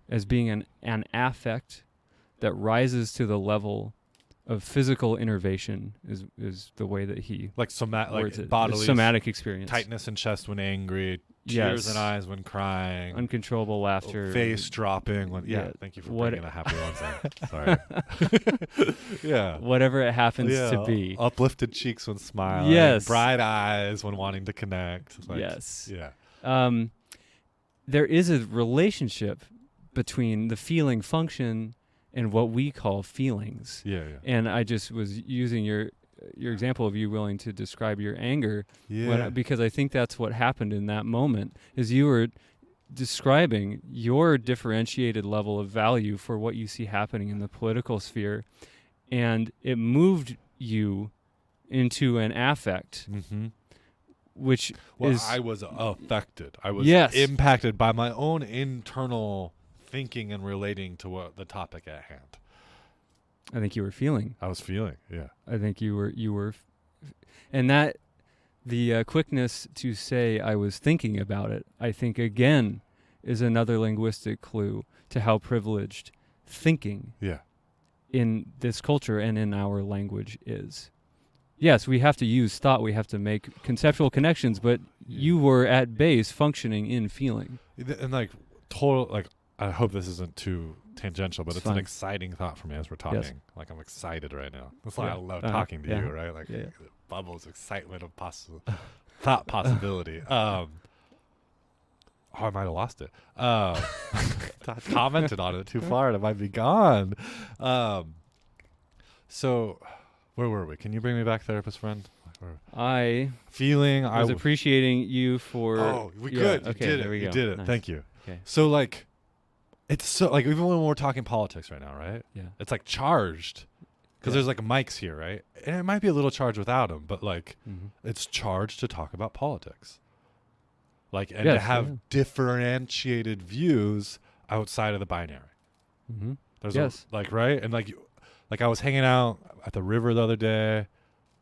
as being an affect that rises to the level of physical innervation is the way that he like words it. bodily Somatic experience. Tightness in chest when angry, tears in eyes when crying, uncontrollable laughter, face dropping when thank you for bringing the happy ones in. Sorry. Whatever it happens to be. Uplifted cheeks when smiling, yes, bright eyes when wanting to connect. Like, yes. Yeah. There is a relationship between the feeling function and what we call feelings. Yeah. And I just was using your example of you willing to describe your anger because I think that's what happened in that moment is you were describing your differentiated level of value for what you see happening in the political sphere, and it moved you into an affect, which I was affected. I was impacted by my own internal thinking and relating to what the topic at hand. I think you were feeling. I was feeling, yeah. I think you were, and that the quickness to say I was thinking about it, I think again is another linguistic clue to how privileged thinking in this culture and in our language is. Yes, we have to use thought, we have to make conceptual connections, but you were at base functioning in feeling. And I hope this isn't too tangential, but it's an exciting thought for me as we're talking. Yes. Like I'm excited right now. That's why I love talking to you, right? Like bubbles, excitement of thought possibility. I might have lost it. I commented on it too far and it might be gone. So where were we? Can you bring me back, therapist friend? I was appreciating you for... Oh, we good. Okay, you did there we it. go. You did it. Nice. Thank you. Okay. So like, it's so like even when we're talking politics right now, right? Yeah. It's like charged because there's like mics here, right? And it might be a little charged without them, but like it's charged to talk about politics. Like and to have differentiated views outside of the binary. There's right? And like I was hanging out at the river the other day.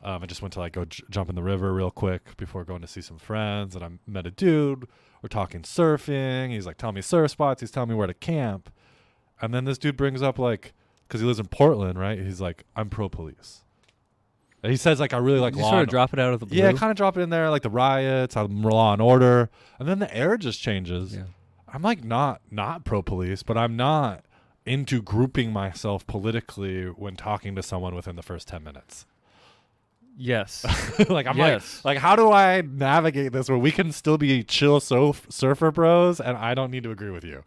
I just went to like go jump in the river real quick before going to see some friends, and I met a dude. We're talking surfing. He's like telling me surf spots. He's telling me where to camp. And then this dude brings up like because he lives in Portland, right? He's like, I'm pro-police. And he says, like, I really like you law. sort of drop it out of the blue. Yeah, kind of drop it in there, like the riots, law and order, and then the air just changes. Yeah. I'm like not pro-police, but I'm not into grouping myself politically when talking to someone within the first 10 minutes. Yes. Like I'm Yes. like how do I navigate this where we can still be chill surfer bros and I don't need to agree with you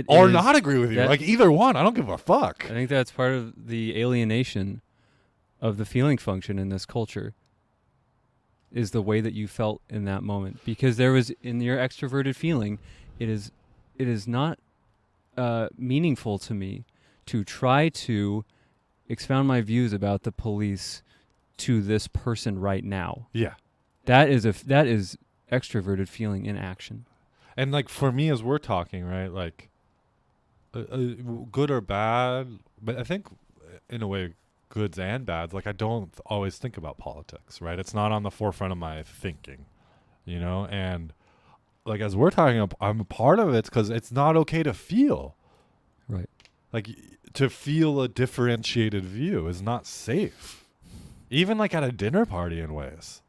or not agree with you, like either one. I don't give a fuck. I think that's part of the alienation of the feeling function in this culture, is the way that you felt in that moment, because there was, in your extroverted feeling, it is not meaningful to me to try to expound my views about the police to this person right now. Yeah, that is extroverted feeling in action. And like for me, as we're talking, right, like good or bad, but I think in a way goods and bads, like I don't always think about politics, right? It's not on the forefront of my thinking, you know? And like as we're talking, I'm a part of it because it's not okay to feel. Right. Like to feel a differentiated view is not safe. Even like at a dinner party in ways.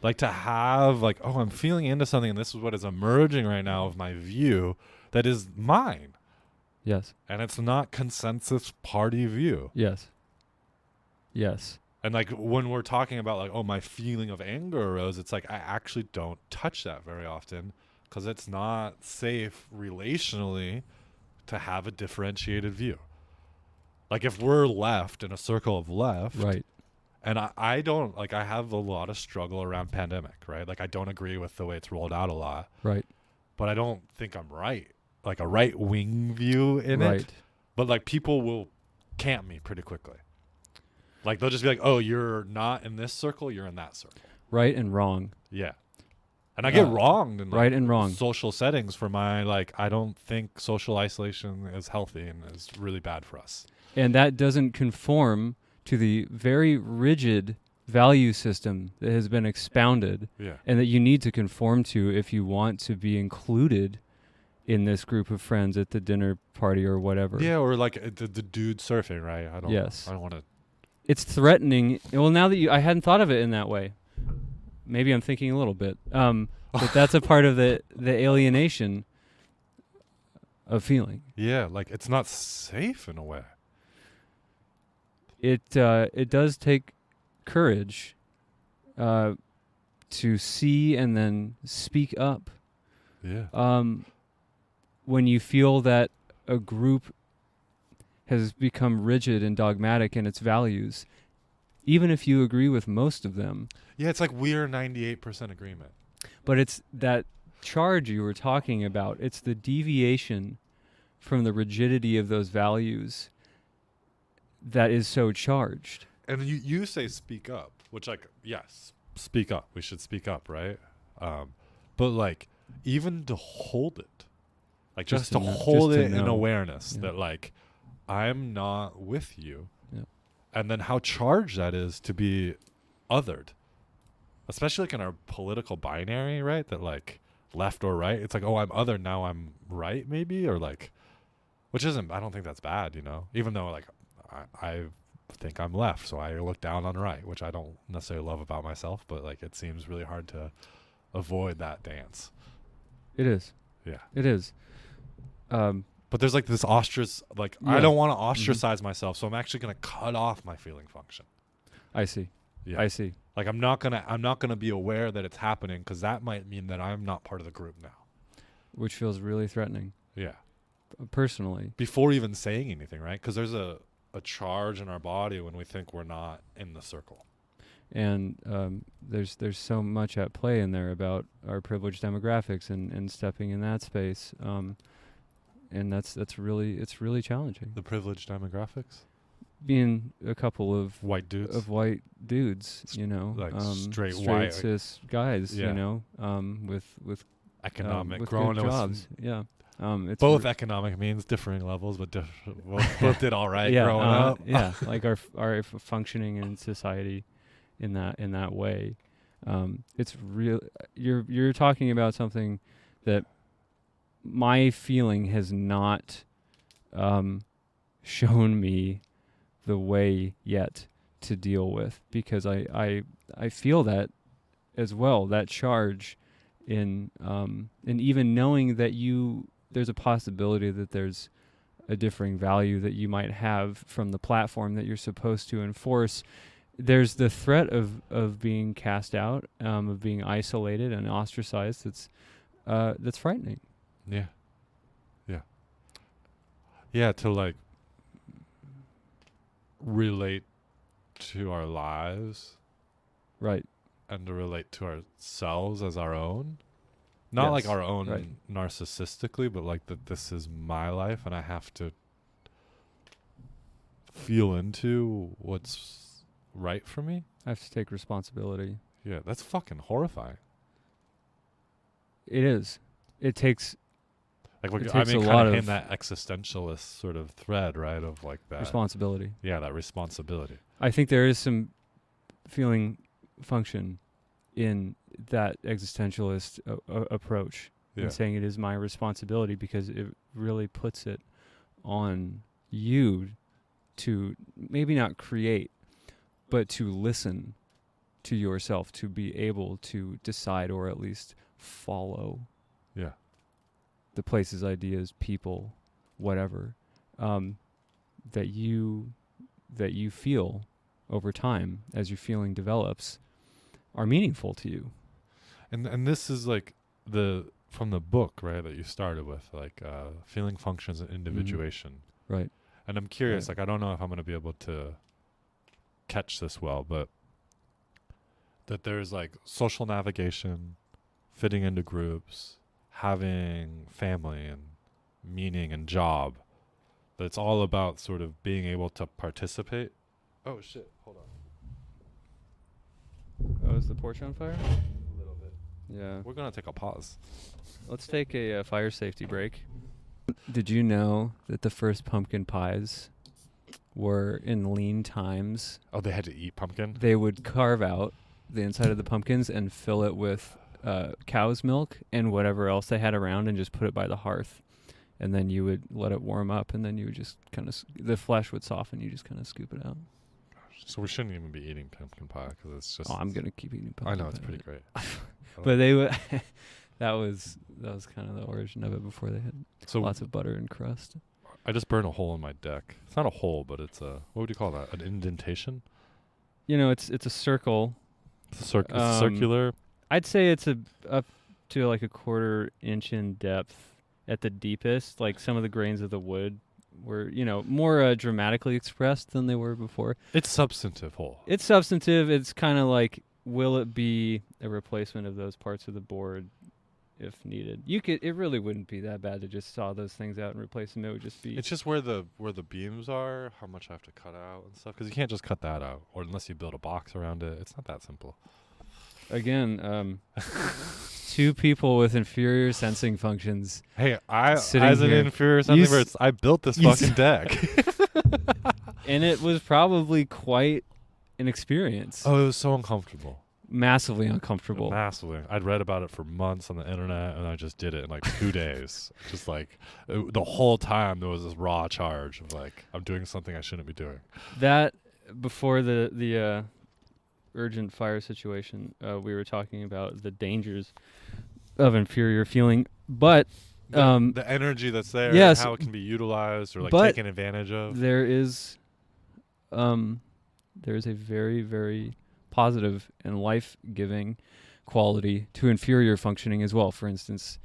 Like to have like, oh, I'm feeling into something and this is what is emerging right now of my view that is mine. Yes. And it's not consensus party view. Yes. Yes. And like when we're talking about like, oh, my feeling of anger arose, it's like I actually don't touch that very often because it's not safe relationally to have a differentiated view. Like if we're left in a circle of left, right? And I don't like, I have a lot of struggle around pandemic, right? Like I don't agree with the way it's rolled out a lot, right? But I don't think I'm right, like a right wing view in it. But like people will camp me pretty quickly. Like they'll just be like, oh, you're not in this circle, you're in that circle. Right and wrong. Yeah. And I get wronged in like right and wrong social settings for my, like, I don't think social isolation is healthy and is really bad for us. And that doesn't conform to the very rigid value system that has been expounded, and that you need to conform to if you want to be included in this group of friends at the dinner party or whatever. Yeah, or like the dude surfing, right? I don't want to. It's threatening. Well, now that I hadn't thought of it in that way. Maybe I'm thinking a little bit. But that's a part of the alienation of feeling. Yeah, like it's not safe in a way. It does take courage to see and then speak up. Yeah. When you feel that a group has become rigid and dogmatic in its values, even if you agree with most of them. Yeah, it's like we're 98% agreement. But it's that charge you were talking about. It's the deviation from the rigidity of those values that is so charged. And you say speak up, which like, yes, speak up. We should speak up, right? But like even to hold it, like just to hold it in awareness that like I'm not with you. Yeah. And then how charged that is to be othered. Especially like in our political binary, right? That like left or right. It's like, oh, I'm other, now I'm right maybe, or like, which isn't, I don't think that's bad, you know? Even though like I think I'm left, so I look down on right, which I don't necessarily love about myself, but like it seems really hard to avoid that dance. It is. Yeah. It is. But there's like this like I don't want to ostracize myself, so I'm actually going to cut off my feeling function. I see. Yeah. I see. Like I'm not gonna be aware that it's happening because that might mean that I'm not part of the group now. Which feels really threatening. Yeah. Personally. Before even saying anything, right? Because there's a charge in our body when we think we're not in the circle. And there's so much at play in there about our privileged demographics and stepping in that space. And it's really challenging. The privileged demographics? Being a couple of white dudes, you know, like straight white cis guys, you know, with economic with growing good jobs, it's both economic means differing levels, but both did all right growing up. Like our functioning in society in that way. It's real. You're talking about something that my feeling has not shown me the way yet to deal with, because I feel that as well, that charge in and even knowing that there's a possibility that there's a differing value that you might have from the platform that you're supposed to enforce. There's the threat of being cast out, of being isolated and ostracized. That's frightening. Yeah. Yeah. Yeah, to like relate to our lives, Right. and to relate to ourselves as our own. Not Yes, like our own right. narcissistically, but like that this is my life and I have to feel into what's right for me. I have to take responsibility. Yeah, that's fucking horrifying. It is. It takes Like, It I takes mean, a kind lot of of in that existentialist sort of thread, right? Of like that. responsibility. Yeah, that responsibility. I think there is some feeling function in that existentialist approach, Yeah. and saying it is my responsibility, because it really puts it on you to maybe not create, but to listen to yourself, to be able to decide, or at least follow Yeah. the places, ideas, people, whatever, that you feel over time as your feeling develops are meaningful to you. And this is like from the book, right, that you started with, like feeling functions and individuation. Right. And I'm curious, Right. like I don't know if I'm going to be able to catch this well, but that there's like social navigation, fitting into groups, having family and meaning and job. But it's all about sort of being able to participate. Oh shit, hold on. Oh, is the porch on fire? A little bit. Yeah. We're going to take a pause. Let's take a fire safety break. Did you know that the first pumpkin pies were in lean times? Oh, they had to eat pumpkin? They would carve out the inside of the pumpkins and fill it with cow's milk and whatever else they had around, and just put it by the hearth. And then you would let it warm up, and then you would just kind of, the flesh would soften. You just kind of scoop it out. So we shouldn't even be eating pumpkin pie because it's just... Oh, I'm going to keep eating pumpkin I know, pie. it's pretty great. But they would... that was kind of the origin of it, before they had So lots of butter and crust. I just burned a hole in my deck. It's not a hole, but it's a... What would you call that? An indentation? You know, it's a circle. It's circular. I'd say it's up to like a 1/4 inch in depth at the deepest. Like some of the grains of the wood were, more dramatically expressed than they were before. It's substantive hole. It's substantive. It's kind of like, will it be a replacement of those parts of the board if needed? It really wouldn't be that bad to just saw those things out and replace them. It would just be... It's just where the beams are, how much I have to cut out and stuff. Because you can't just cut that out, or unless you build a box around it. It's not that simple. Again, two people with inferior sensing functions. Hey, I Sitting as an here. inferior You something, I built this you fucking deck. And it was probably quite an experience. Oh, it was so uncomfortable. Massively uncomfortable. Massively. I'd read about it for months on the internet, and I just did it in like 2 days. Just like the whole time there was this raw charge of like, I'm doing something I shouldn't be doing. That, before the urgent fire situation, we were talking about the dangers of inferior feeling, but The energy that's there, yes, how it can be utilized or like but taken advantage of. there is a very, very positive and life-giving quality to inferior functioning as well. For instance,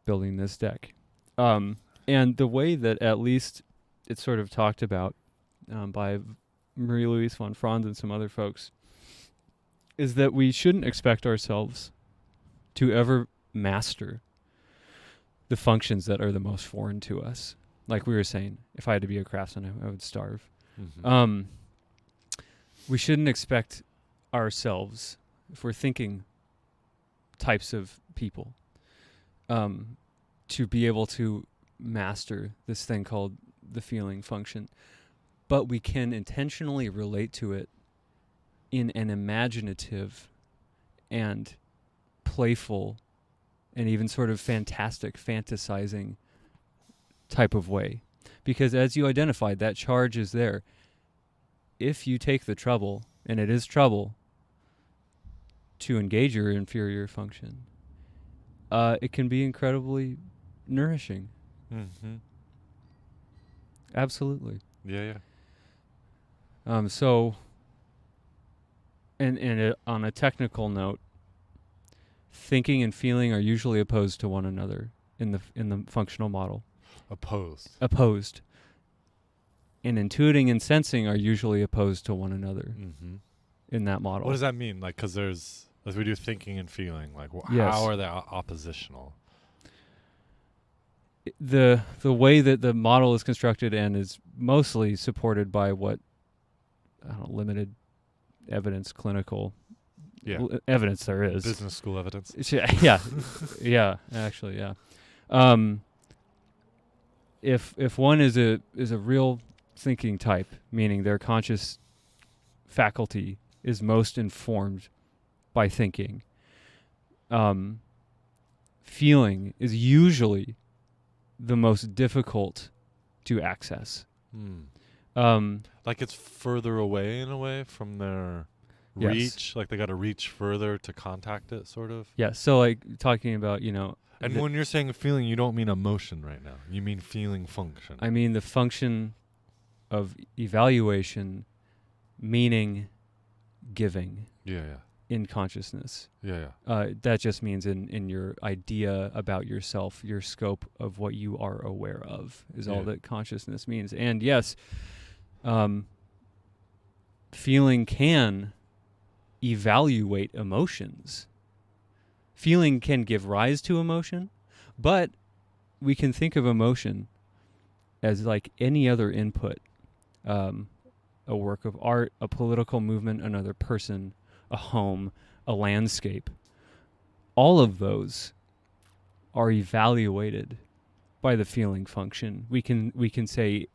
building this deck, and the way that at least it's sort of talked about by Marie-Louise von Franz and some other folks, is that we shouldn't expect ourselves to ever master the functions that are the most foreign to us. Like we were saying, if I had to be a craftsman, I would starve. Mm-hmm. We shouldn't expect ourselves, if we're thinking types of people, to be able to master this thing called the feeling function. But we can intentionally relate to it in an imaginative and playful and even sort of fantastic, fantasizing type of way. Because as you identified, that charge is there. If you take the trouble, and it is trouble, to engage your inferior function, it can be incredibly nourishing. Mm-hmm. Absolutely. Yeah. So, on a technical note, thinking and feeling are usually opposed to one another in the functional model. Opposed. And intuiting and sensing are usually opposed to one another in that model. What does that mean? Like, because there's, as we do thinking and feeling, like, Yes. How are they oppositional? The way that the model is constructed and is mostly supported by what, I don't know, limited evidence, clinical evidence there is. Business school evidence. Yeah, actually, yeah. If one is a real thinking type, meaning their conscious faculty is most informed by thinking, feeling is usually the most difficult to access. Like it's further away in a way from their reach. Like they got to reach further to contact it, sort of. Yeah. So like talking about, And when you're saying feeling, you don't mean emotion right now. You mean feeling function. I mean the function of evaluation, meaning, giving. Yeah. In consciousness. Yeah. That just means in your idea about yourself, your scope of what you are aware of is all that consciousness means. And yes, feeling can evaluate emotions. Feeling can give rise to emotion, but we can think of emotion as like any other input, a work of art, a political movement, another person, a home, a landscape. All of those are evaluated by the feeling function. We can say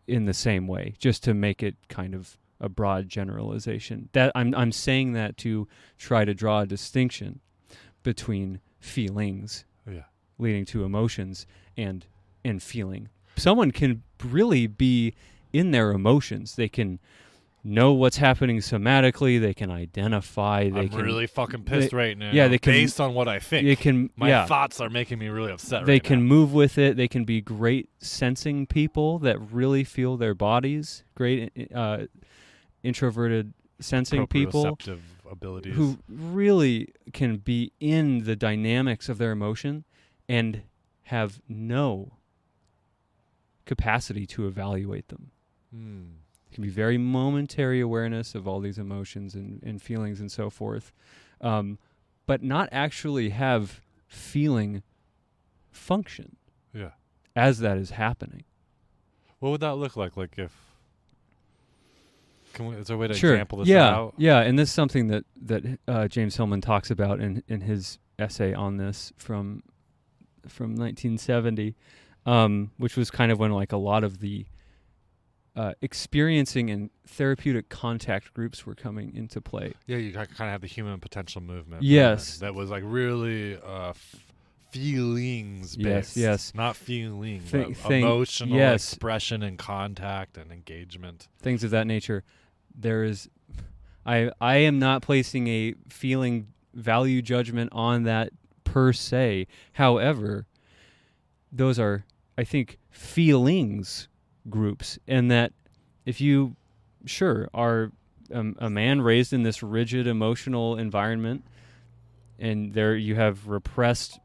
in the same way, just to make it kind of a broad generalization. That I'm saying that to try to draw a distinction between feelings leading to emotions and feeling. Someone can really be in their emotions. They can know what's happening somatically. They can identify. I'm really fucking pissed right now. Yeah, they can, based on what I think. They can. My thoughts are making me really upset. They can move with it. They can be great sensing people that really feel their bodies. Great introverted sensing people abilities who really can be in the dynamics of their emotion and have no capacity to evaluate them. It can be very momentary awareness of all these emotions and feelings and so forth, but not actually have feeling function as that is happening. What would that look like? Like if... is there a way to example this out? Yeah, and this is something that James Hillman talks about in his essay on this from 1970, which was kind of when like a lot of the experiencing and therapeutic contact groups were coming into play. Yeah, you kind of have the human potential movement. Yes. That was like really feelings based. Yes. Not feeling, but emotional expression and contact and engagement. Things of that nature. There is... I am not placing a feeling value judgment on that per se. However, those are, I think, feelings groups, and that if you are a man raised in this rigid emotional environment, and there you have repressed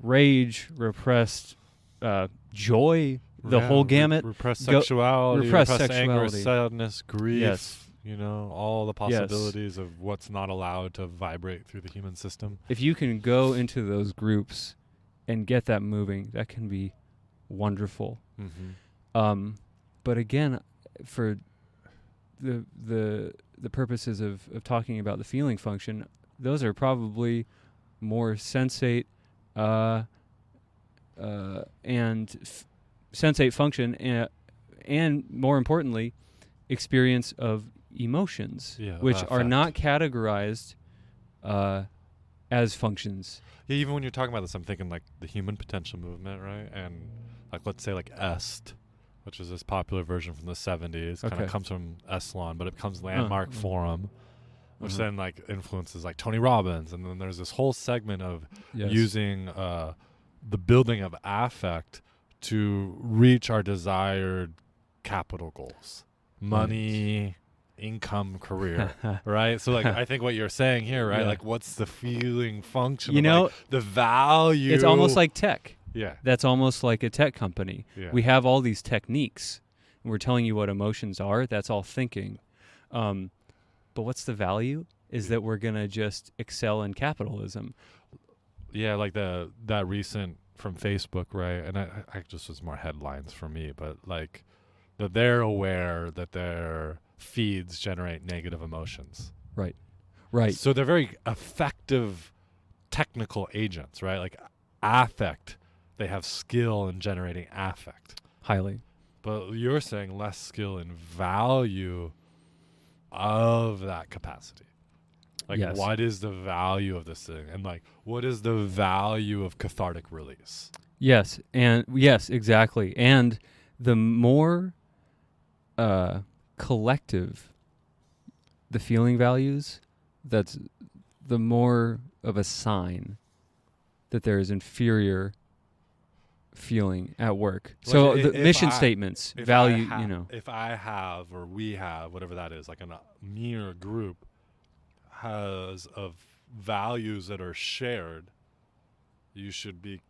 rage, repressed joy, the whole gamut, repressed sexuality, repressed anger, sadness, grief, yes. All the possibilities of what's not allowed to vibrate through the human system. If you can go into those groups and get that moving, that can be wonderful. But again, for the purposes of talking about the feeling function, those are probably more sensate and sensate function and more importantly, experience of emotions, which are not categorized as functions. Yeah, even when you're talking about this, I'm thinking like the human potential movement, right? And like let's say like est, which is this popular version from the 70s. Kind Okay. of comes from Esalen, but it becomes Landmark Forum, which Mhm. then like influences like Tony Robbins. And then there's this whole segment of Yes. using the building of affect to reach our desired capital goals. Money, income, career, right? So like I think what you're saying here, right? Yeah. Like what's the feeling function You of, know, like, the value? it's almost like tech. Yeah. That's almost like a tech company. Yeah. We have all these techniques, and we're telling you what emotions are. That's all thinking. But what's the value? Is that we're going to just excel in capitalism. Yeah, like that recent from Facebook, right? And I just was more headlines for me, but like that they're aware that their feeds generate negative emotions. Right. So they're very effective technical agents, right? Like affect, they have skill in generating affect. Highly. But you're saying less skill in value of that capacity. Like, Yes. what is the value of this thing? And, like, what is the value of cathartic release? Yes. And yes, exactly. And the more collective the feeling values, that's the more of a sign that there is inferior feeling at work. Like, So if the mission I- statements, If value, I you know. If I have, or we have, whatever that is, like me or a group has of values that are shared, you should be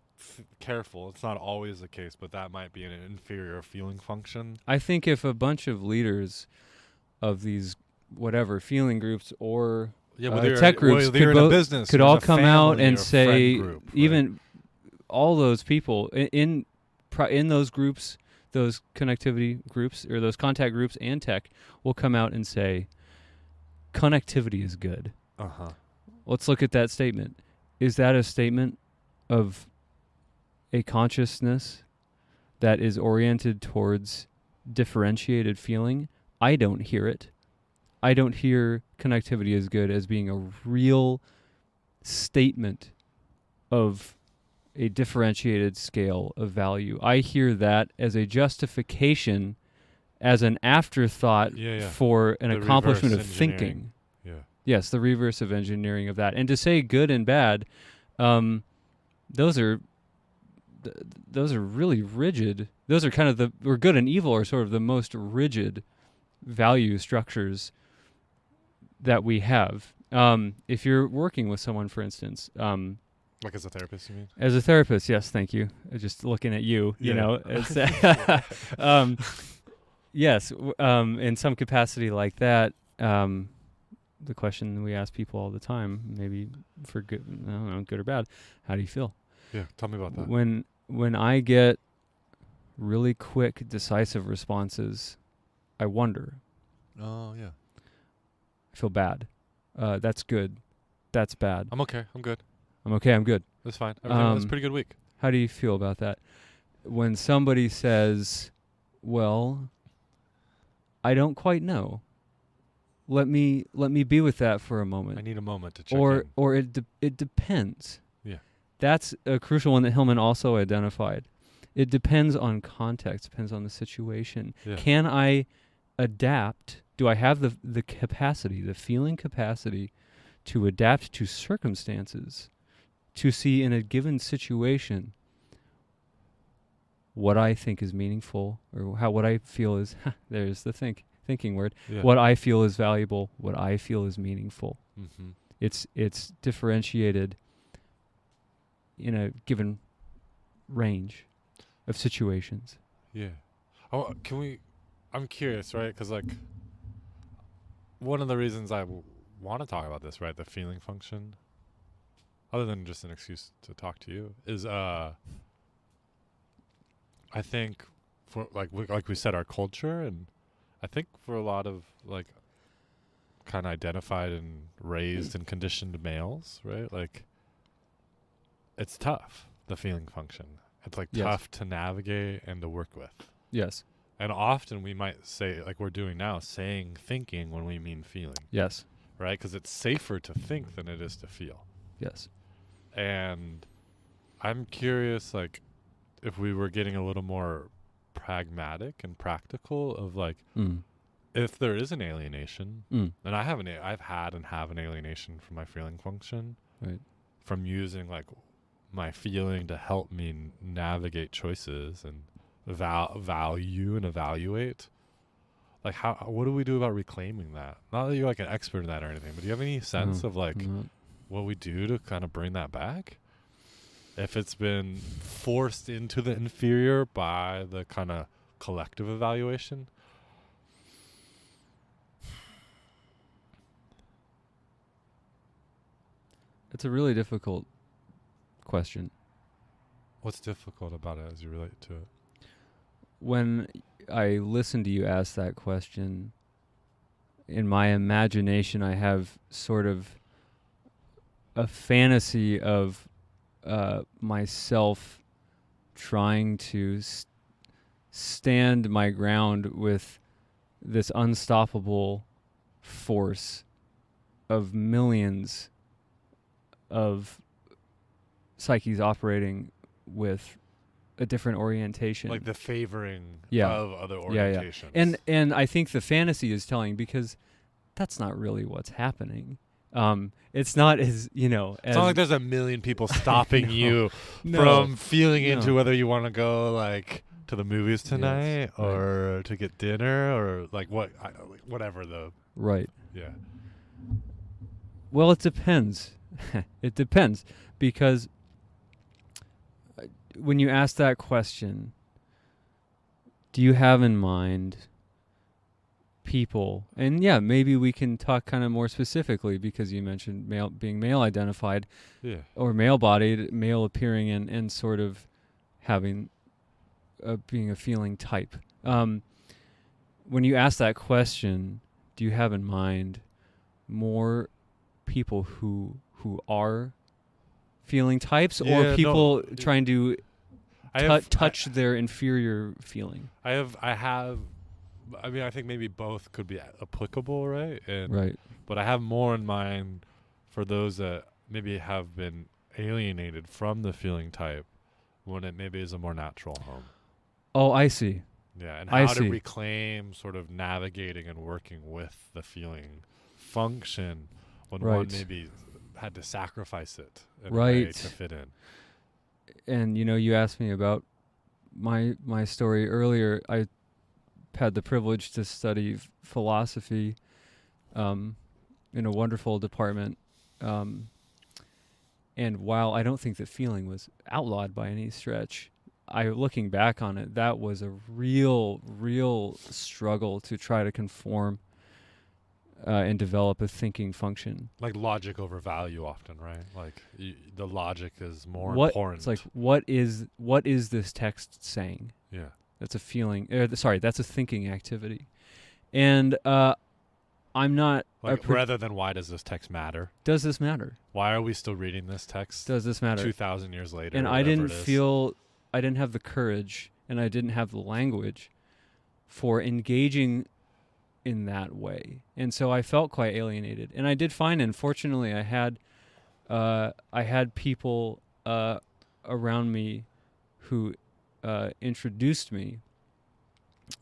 careful. It's not always the case, but that might be an inferior feeling function. I think if a bunch of leaders of these whatever feeling groups or tech groups whether you're in a business, could you're in all a come out family, and or a friend say, group, right? even all those people in those groups, those connectivity groups or those contact groups and tech will come out and say, connectivity is good. Uh-huh. Let's look at that statement. Is that a statement of a consciousness that is oriented towards differentiated feeling? I don't hear it. I don't hear connectivity is good as being a real statement of a differentiated scale of value. I hear that as a justification, as an afterthought for an The accomplishment of reverse engineering. thinking. Yeah. Yes, the reverse of engineering of that. And to say good and bad, those are really rigid. Those are kind of or good and evil are sort of the most rigid value structures that we have. If you're working with someone, for instance, Like as a therapist, you mean? as a therapist, yes, thank you. Just looking at you, you Yeah. know, it's yes, in some capacity like that, the question we ask people all the time, maybe for good, I don't know, good or bad, how do you feel? Yeah, tell me about that. When I get really quick, decisive responses, I wonder. Oh, yeah. I feel bad. That's good. That's bad. I'm okay. I'm good. I'm okay. I'm good. That's fine. Everything was a Um, pretty good week. How do you feel about that? When somebody says, well, I don't quite know. Let me be with that for a moment. I need a moment to check Or in. it depends. Yeah. That's a crucial one that Hillman also identified. It depends on context, depends on the situation. Yeah. Can I adapt? Do I have the capacity, the feeling capacity to adapt to circumstances, to see in a given situation what I think is meaningful, or what I feel is, there's the thinking word, Yeah. what I feel is valuable, what I feel is meaningful. Mm-hmm. It's differentiated in a given range of situations. Yeah. Oh, I'm curious, right? Because, like, one of the reasons I want to talk about this, right, the feeling function, other than just an excuse to talk to you, is I think for like we said, our culture, and I think for a lot of like kind of identified and raised and conditioned males, right? Like, it's tough, the feeling function. It's like Yes. tough to navigate and to work with. Yes. And often we might say, like we're doing now, saying thinking when we mean feeling, Yes. right? Because it's safer to think than it is to feel. Yes. And I'm curious, like, if we were getting a little more pragmatic and practical of like, Mm. if there is an alienation, Mm. and I've had and have an alienation from my feeling function, Right. from using like my feeling to help me navigate choices and value and evaluate. Like, what do we do about reclaiming that? Not that you're like an expert in that or anything, but do you have any sense of like what we do to kind of bring that back? If it's been forced into the inferior by the kind of collective evaluation? It's a really difficult question. What's difficult about it as you relate to it? When I listen to you ask that question, in my imagination, I have sort of a fantasy of myself trying to stand my ground with this unstoppable force of millions of psyches operating with a different orientation, Like the favoring Yeah. of other Yeah, yeah. orientations. And I think the fantasy is telling, because that's not really what's happening. It's not as, It's not like there's a million people stopping you from feeling into whether you want to go like to the movies tonight or to get dinner or like whatever the Right. yeah. Well, it depends. It depends, because when you ask that question, do you have in mind people? And yeah, maybe we can talk kind of more specifically, because you mentioned being male identified, Yeah. or male bodied, male appearing, and sort of having being a feeling type. When you ask that question, do you have in mind more people who are feeling types, or people trying to touch their inferior feeling? I mean, I think maybe both could be applicable, right? Right. But I have more in mind for those that maybe have been alienated from the feeling type when it maybe is a more natural home. Oh, I see. Yeah, and how to reclaim sort of navigating and working with the feeling function when one maybe had to sacrifice it in a way to fit in. And you asked me about my story earlier. I had the privilege to study philosophy in a wonderful department. And while I don't think that feeling was outlawed by any stretch, looking back on it, that was a real struggle to try to conform and develop a thinking function. Like logic over value often, right? Like the logic is more important. It's like, what is this text saying? Yeah. That's a feeling. That's a thinking activity. And I'm not... rather than why does this text matter? Does this matter? Why are we still reading this text? Does this matter? 2,000 years later. And I didn't have the courage, and I didn't have the language for engaging in that way. And so I felt quite alienated. And I did find, and fortunately I had people around me who introduced me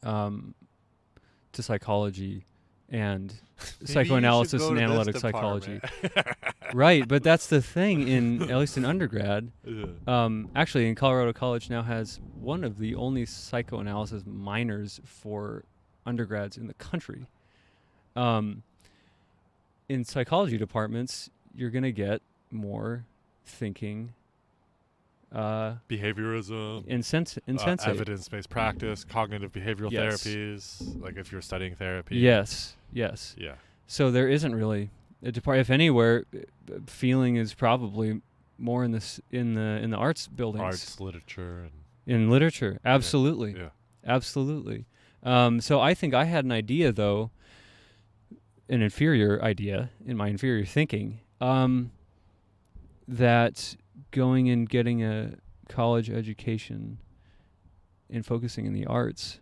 to psychology and psychoanalysis and analytic psychology. Right, but that's the thing, at least in undergrad. Actually, in Colorado College now has one of the only psychoanalysis minors for undergrads in the country. In psychology departments, you're going to get more thinking, behaviorism, insensate, evidence-based practice, cognitive behavioral therapies, like if you're studying therapy. Yes. Yeah. So there isn't really a department. If anywhere, feeling is probably more in the arts buildings. Arts, literature. In literature, absolutely. Yeah. Absolutely. So I think I had an idea, though, an inferior idea in my inferior thinking, that going and getting a college education and focusing in the arts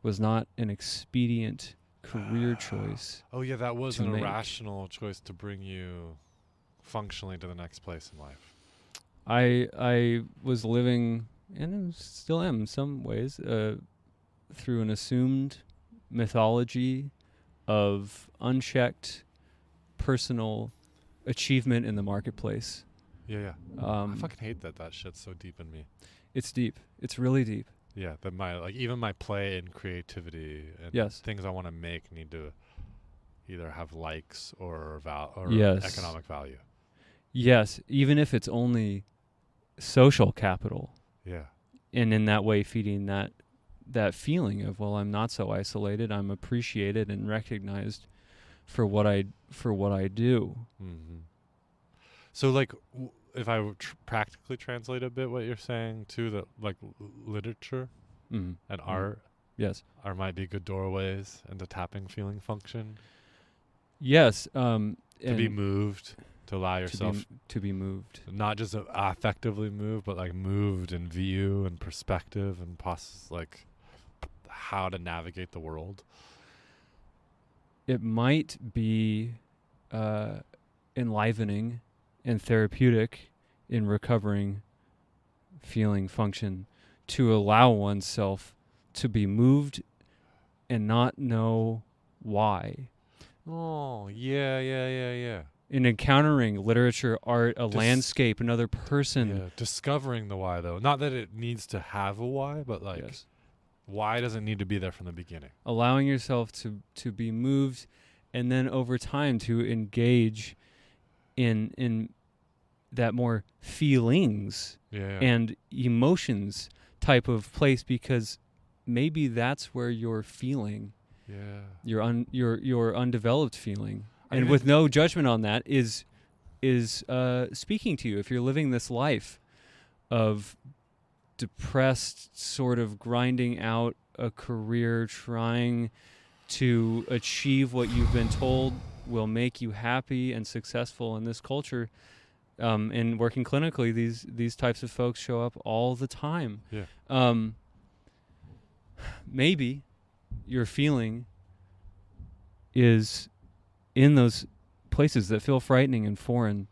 was not an expedient career choice. Oh yeah, that was an irrational choice to bring you functionally to the next place in life. I was living, and still am in some ways, through an assumed mythology of unchecked personal achievement in the marketplace. Yeah. I fucking hate that shit's so deep in me. It's deep. It's really deep. Yeah, that even my play and creativity and Yes. things I want to make need to either have likes or Yes. economic value. Yes, even if it's only social capital. Yeah. And in that way feeding that feeling of, well, I'm not so isolated. I'm appreciated and recognized for what I do. Mm-hmm. So like if I practically translate a bit what you're saying too, that like literature and art, yes, might be good doorways into tapping feeling function. Yes, to be moved, to allow yourself to be moved, not just affectively moved, but like moved in view and perspective and like how to navigate the world. It might be enlivening and therapeutic in recovering feeling function to allow oneself to be moved and not know why. Oh, yeah. In encountering literature, art, a landscape, another person. Yeah, discovering the why, though. Not that it needs to have a why, but like, yes. Why doesn't need to be there from the beginning? Allowing yourself to be moved, and then over time to engage in that more feelings and emotions type of place, because maybe that's where you're feeling. Yeah. Your undeveloped feeling. And with no judgment on that is speaking to you. If you're living this life of depressed, sort of grinding out a career, trying to achieve what you've been told will make you happy and successful in this culture, and working clinically, these types of folks show up all the time. Yeah. Maybe your feeling is in those places that feel frightening and foreign,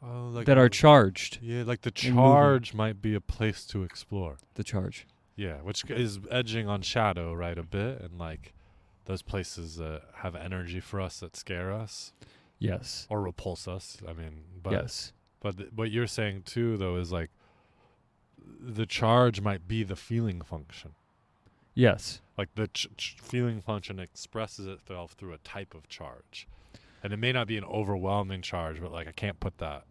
that are charged. Yeah, like the charge might be a place to explore. The charge. Yeah, which is edging on shadow, right, a bit, and like those places that have energy for us that scare us. Yes. Or repulse us. I mean, but yes. But what you're saying too, though, is like the charge might be the feeling function. Yes. Like the feeling function expresses itself through a type of charge. And it may not be an overwhelming charge, but like I can't put that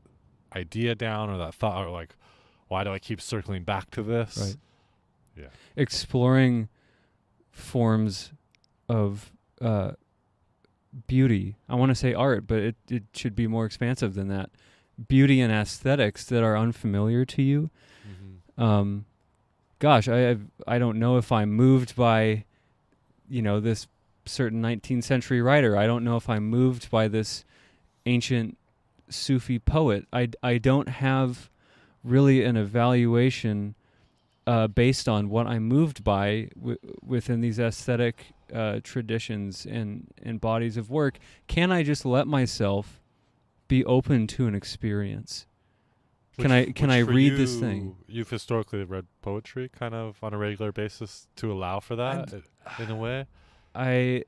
idea down or that thought, or like, why do I keep circling back to this? Right. Yeah. Exploring forms of beauty. I want to say art, but it should be more expansive than that. Beauty and aesthetics that are unfamiliar to you. Mm-hmm. Gosh, I don't know if I'm moved by, this certain 19th century writer. I don't know if I'm moved by this ancient Sufi poet. I don't have really an evaluation based on what I'm moved by within these aesthetic traditions and bodies of work. Can I just let myself be open to an experience? Can I read this thing? You've historically read poetry kind of on a regular basis to allow for that in a way? I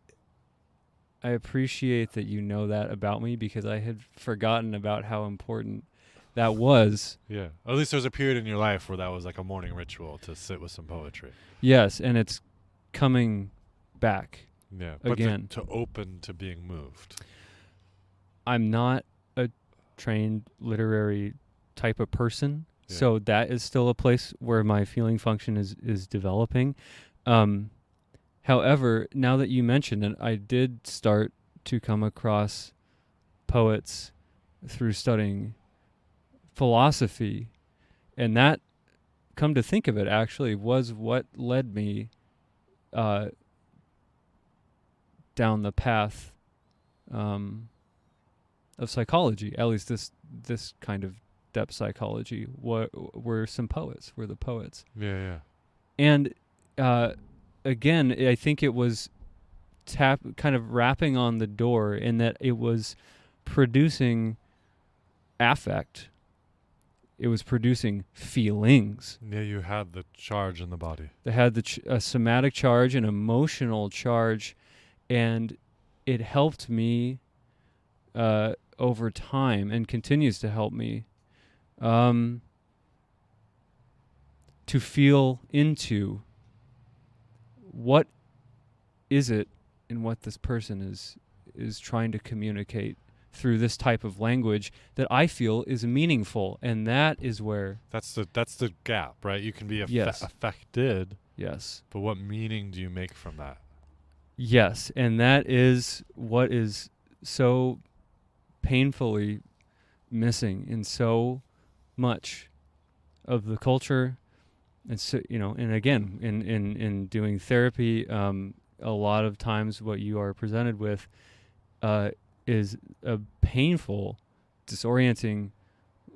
appreciate that you know that about me, because I had forgotten about how important that was. Yeah. At least there's a period in your life where that was like a morning ritual to sit with some poetry. Yes, and it's coming back. Yeah. Again. But to open to being moved. I'm not a trained literary type of person, so that is still a place where my feeling function is developing. However, now that you mentioned it, I did start to come across poets through studying philosophy, and that, come to think of it, actually was what led me down the path of psychology. At least this kind of depth psychology were some poets, were the poets. Yeah. And again, I think it was kind of rapping on the door, in that it was producing affect. it was producing feelings. Yeah, you had the charge in the body. They had a somatic charge, an emotional charge, and it helped me over time and continues to help me to feel into what is it in what this person is trying to communicate through this type of language that I feel is meaningful, and that is where that's the gap, right? You can be affected. Yes. But what meaning do you make from that? Yes, and that is what is so painfully missing in so much of the culture. And so, and again, in doing therapy, a lot of times what you are presented with is a painful, disorienting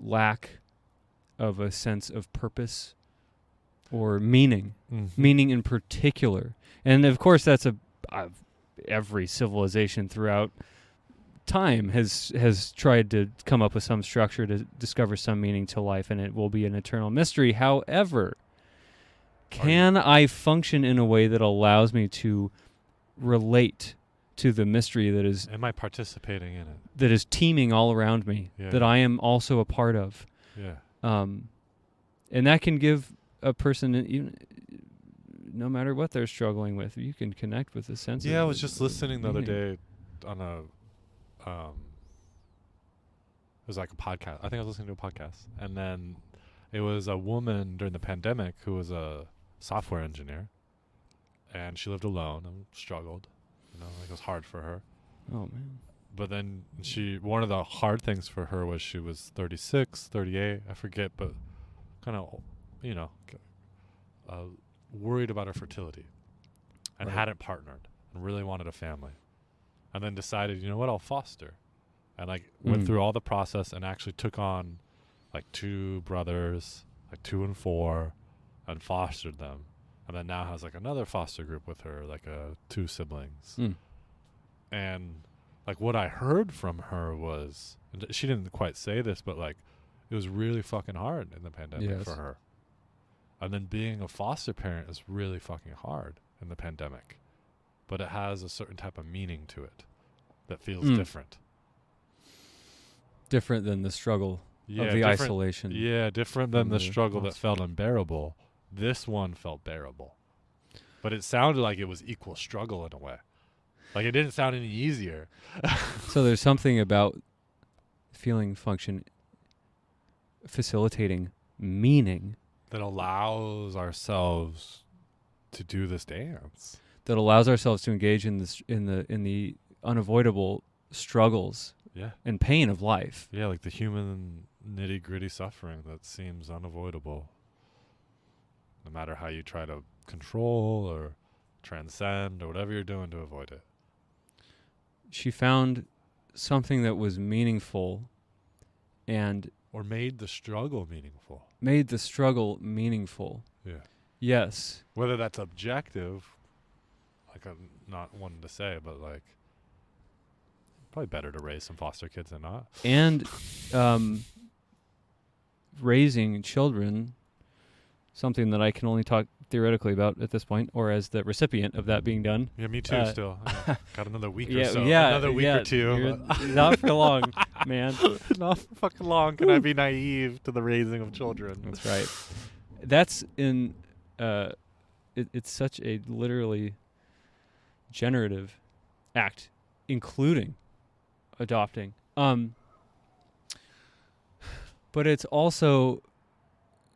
lack of a sense of purpose or meaning, meaning in particular. And of course, that's every civilization throughout time has tried to come up with some structure to discover some meaning to life, and it will be an eternal mystery. However, can I function in a way that allows me to relate to the mystery that is... Am I participating in it? That is teeming all around me, that I am also a part of. Yeah. And that can give a person, even no matter what they're struggling with, you can connect with a sense of... Yeah, I was just listening the other day on a... it was like a podcast. I think I was listening to a podcast. And then it was a woman during the pandemic who was a software engineer. And she lived alone and struggled. It was hard for her. Oh, man. But then one of the hard things for her was she was 36, 38, I forget, but kind of, worried about her fertility and hadn't partnered and really wanted a family. And then decided, you know what, I'll foster. And went through all the process and actually took on 2 brothers, 2 and 4, and fostered them. And then now has another foster group with her, 2 siblings. And what I heard from her was, and she didn't quite say this, but it was really fucking hard in the pandemic for her. And then being a foster parent is really fucking hard in the pandemic. But it has a certain type of meaning to it that feels different. Different than the struggle of the isolation. Yeah, different than the struggle that felt unbearable. This one felt bearable. But it sounded like it was equal struggle in a way. It didn't sound any easier. So there's something about feeling function facilitating meaning that allows ourselves to do this dance. That allows ourselves to engage in this in the unavoidable struggles and pain of life. Yeah, the human nitty-gritty suffering that seems unavoidable. No matter how you try to control or transcend or whatever you're doing to avoid it. She found something that was meaningful or made the struggle meaningful. Yeah. Yes. Whether that's objective, I'm not wanting to say, but probably better to raise some foster kids than not. And raising children, something that I can only talk theoretically about at this point, or as the recipient of that being done. Yeah, me too. Still got another week or so. Another week or two. Not for long, man. Not for fucking long. Can I be naive to the raising of children? That's right. That's in. It's such a literally generative act, including adopting. But it's also,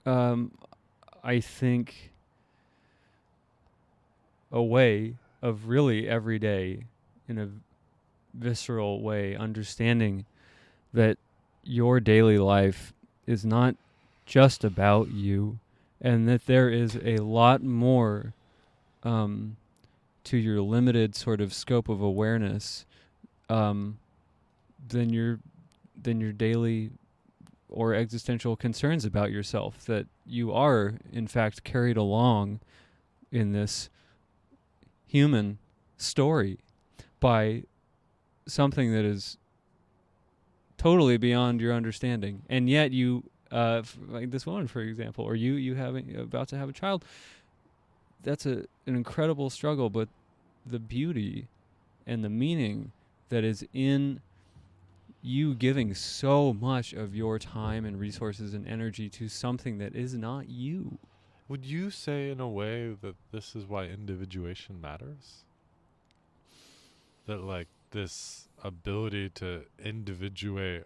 I think, a way of really every day, in a visceral way, understanding that your daily life is not just about you, and that there is a lot more to your limited sort of scope of awareness than your daily or existential concerns about yourself, that you are, in fact, carried along in this human story by something that is totally beyond your understanding. And yet you like this woman, for example, or you having about to have a child. That's an incredible struggle, but the beauty and the meaning that is in you giving so much of your time and resources and energy to something that is not you. Would you say in a way that this is why individuation matters? That like this ability to individuate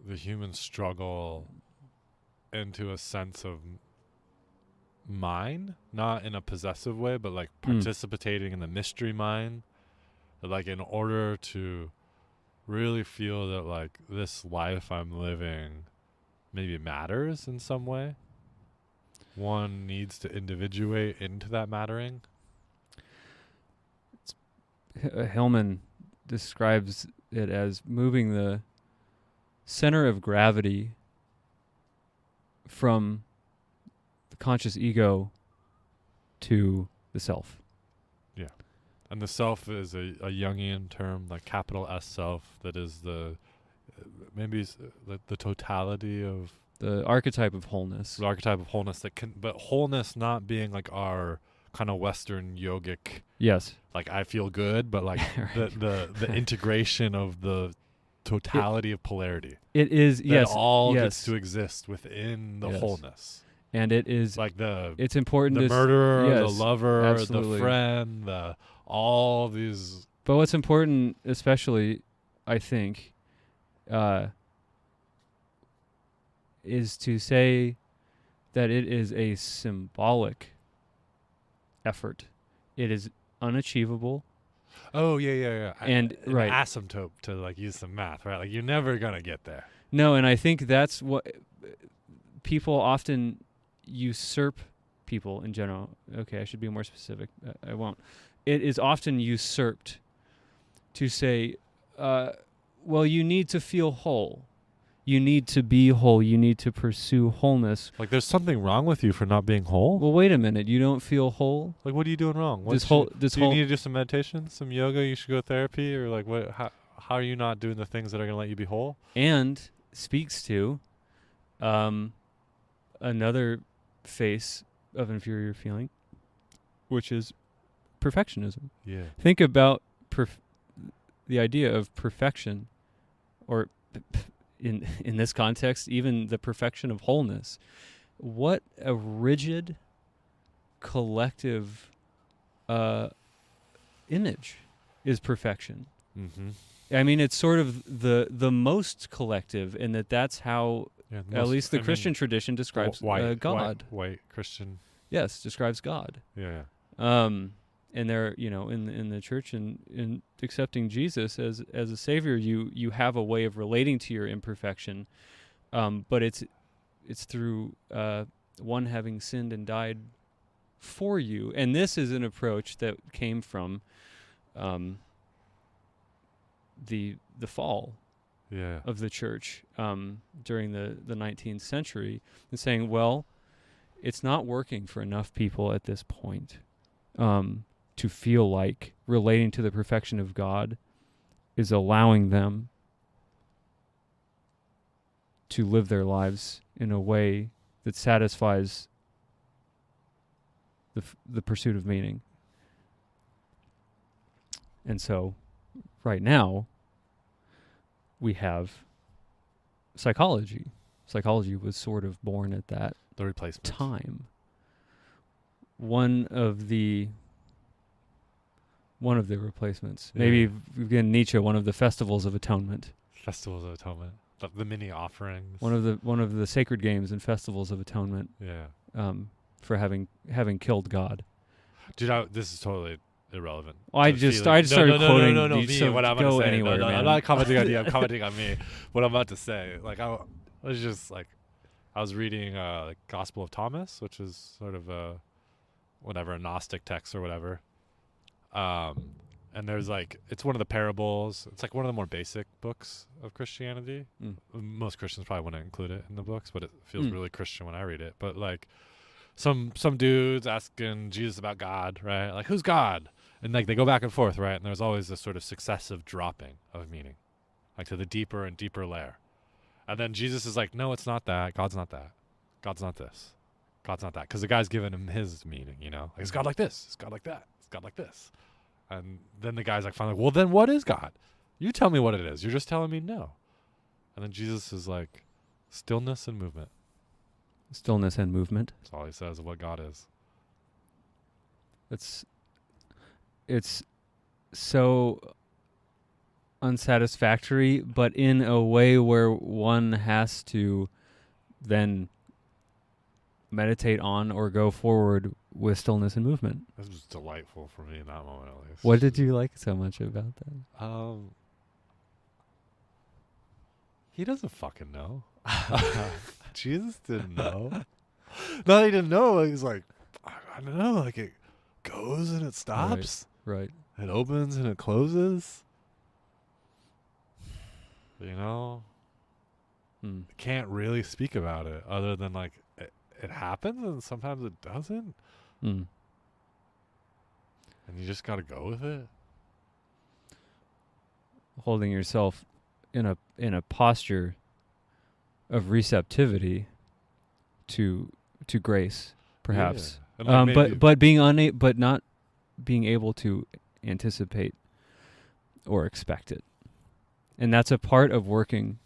the human struggle into a sense of mine, not in a possessive way, but like participating in the mystery mind, that like in order to really feel that like this life I'm living maybe matters in some way, one needs to individuate into that mattering. Hillman describes it as moving the center of gravity from the conscious ego to the self. Yeah. And the self is a Jungian term, like capital S self, that is the totality of the archetype of wholeness. The archetype of wholeness that can, but wholeness not being like our kind of Western yogic. Yes. Like I feel good, but like right. the integration of the totality of polarity. It is, that yes. all gets to exist within the wholeness. And it is like it's important the murderer, the lover, absolutely. the friend, all these. But what's important, especially, I think, is to say that it is a symbolic effort. It is unachievable. Oh, yeah. And an asymptote, to like use some math, right? Like you're never going to get there. No, and I think that's what people often usurp people in general. Okay, I should be more specific. I won't. It is often usurped to say, well, you need to feel whole. You need to be whole. You need to pursue wholeness. Like there's something wrong with you for not being whole? Well, wait a minute. You don't feel whole? Like what are you doing wrong? Do you need to do some meditation, some yoga? You should go to therapy? Or like what? How are you not doing the things that are going to let you be whole? And speaks to another face of inferior feeling, which is perfectionism. Yeah. Think about the idea of perfection, or in this context, even the perfection of wholeness. What a rigid collective image is perfection. Mm-hmm. I mean, it's sort of the most collective, in that's how at least the Christian tradition describes God. White Christian. Yes, describes God. Yeah. And there, in the church and in accepting Jesus as a savior, you have a way of relating to your imperfection, but it's through one having sinned and died for you. And this is an approach that came from the fall of the church during the 19th century, and saying, well, it's not working for enough people at this point to feel like relating to the perfection of God is allowing them to live their lives in a way that satisfies the pursuit of meaning. And so right now we have psychology. Psychology was sort of born at that the replacement time. One of the replacements. Yeah. Maybe again Nietzsche, one of the festivals of atonement. Festivals of atonement. The mini offerings. One of the sacred games and festivals of atonement. Yeah. For having killed God. Dude, this is totally irrelevant. Well, I just started quoting. No, me. So what I'm go gonna say. Anywhere, man. I'm not commenting on you. I'm commenting on me. What I'm about to say. Like I was just like, I was reading like Gospel of Thomas, which is sort of a Gnostic text or whatever. And there's like, it's one of the parables. It's like one of the more basic books of Christianity. Most Christians probably wouldn't include it in the books, but it feels really Christian when I read it. But like some dudes asking Jesus about God, right? Like, who's God? And like they go back and forth, right? And there's always this sort of successive dropping of meaning, like to the deeper and deeper layer. And then Jesus is like, no, it's not that. God's not that. God's not this. God's not that. Because the guy's giving him his meaning, you know? Like, it's God like this. It's God like that. It's God like this. And then the guy's like, finally, well, then what is God? You tell me what it is. You're just telling me no. And then Jesus is like, stillness and movement. Stillness and movement. That's all he says of what God is. It's so unsatisfactory, but in a way where one has to then meditate on or go forward with stillness and movement. This was delightful for me in that moment, at least. What did you like so much about that? He doesn't fucking know. Jesus didn't know. No, he didn't know. He's like, I don't know. Like, it goes and it stops. Right. It opens and it closes. You know? Can't really speak about it other than like it happens and sometimes it doesn't. And you just got to go with it. Holding yourself in a posture of receptivity to grace, perhaps. Yeah. But not being able to anticipate or expect it. And that's a part of working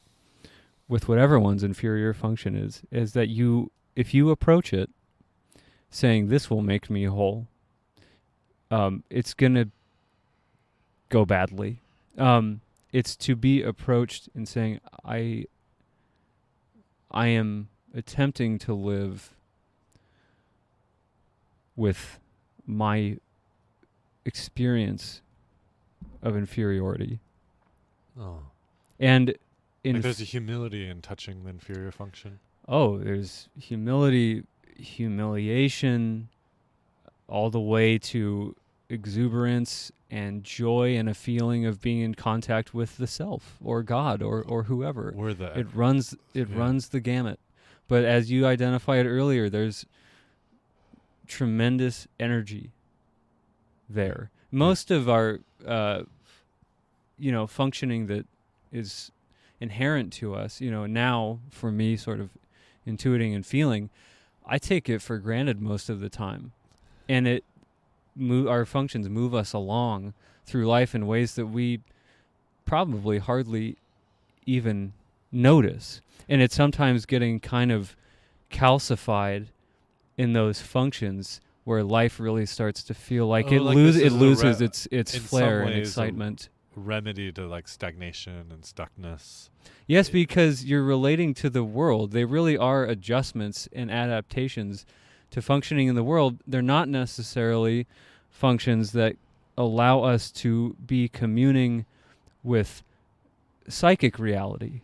with whatever one's inferior function is that if you approach it saying this will make me whole, it's going to go badly. It's to be approached in saying, I am attempting to live with my experience of inferiority. Oh. And there's a humility in touching the inferior function. Oh, there's humility, humiliation, all the way to exuberance and joy and a feeling of being in contact with the self or God or whoever. It runs the gamut. But as you identified earlier, there's tremendous energy there. Most of our functioning that is inherent to us, now for me sort of intuiting and feeling, I take it for granted most of the time. And our functions move us along through life in ways that we probably hardly even notice. And it's sometimes getting kind of calcified in those functions where life really starts to feel like it loses its flair and excitement. Remedy to like stagnation and stuckness. Yes, because you're relating to the world. They really are adjustments and adaptations to functioning in the world. They're not necessarily functions that allow us to be communing with psychic reality.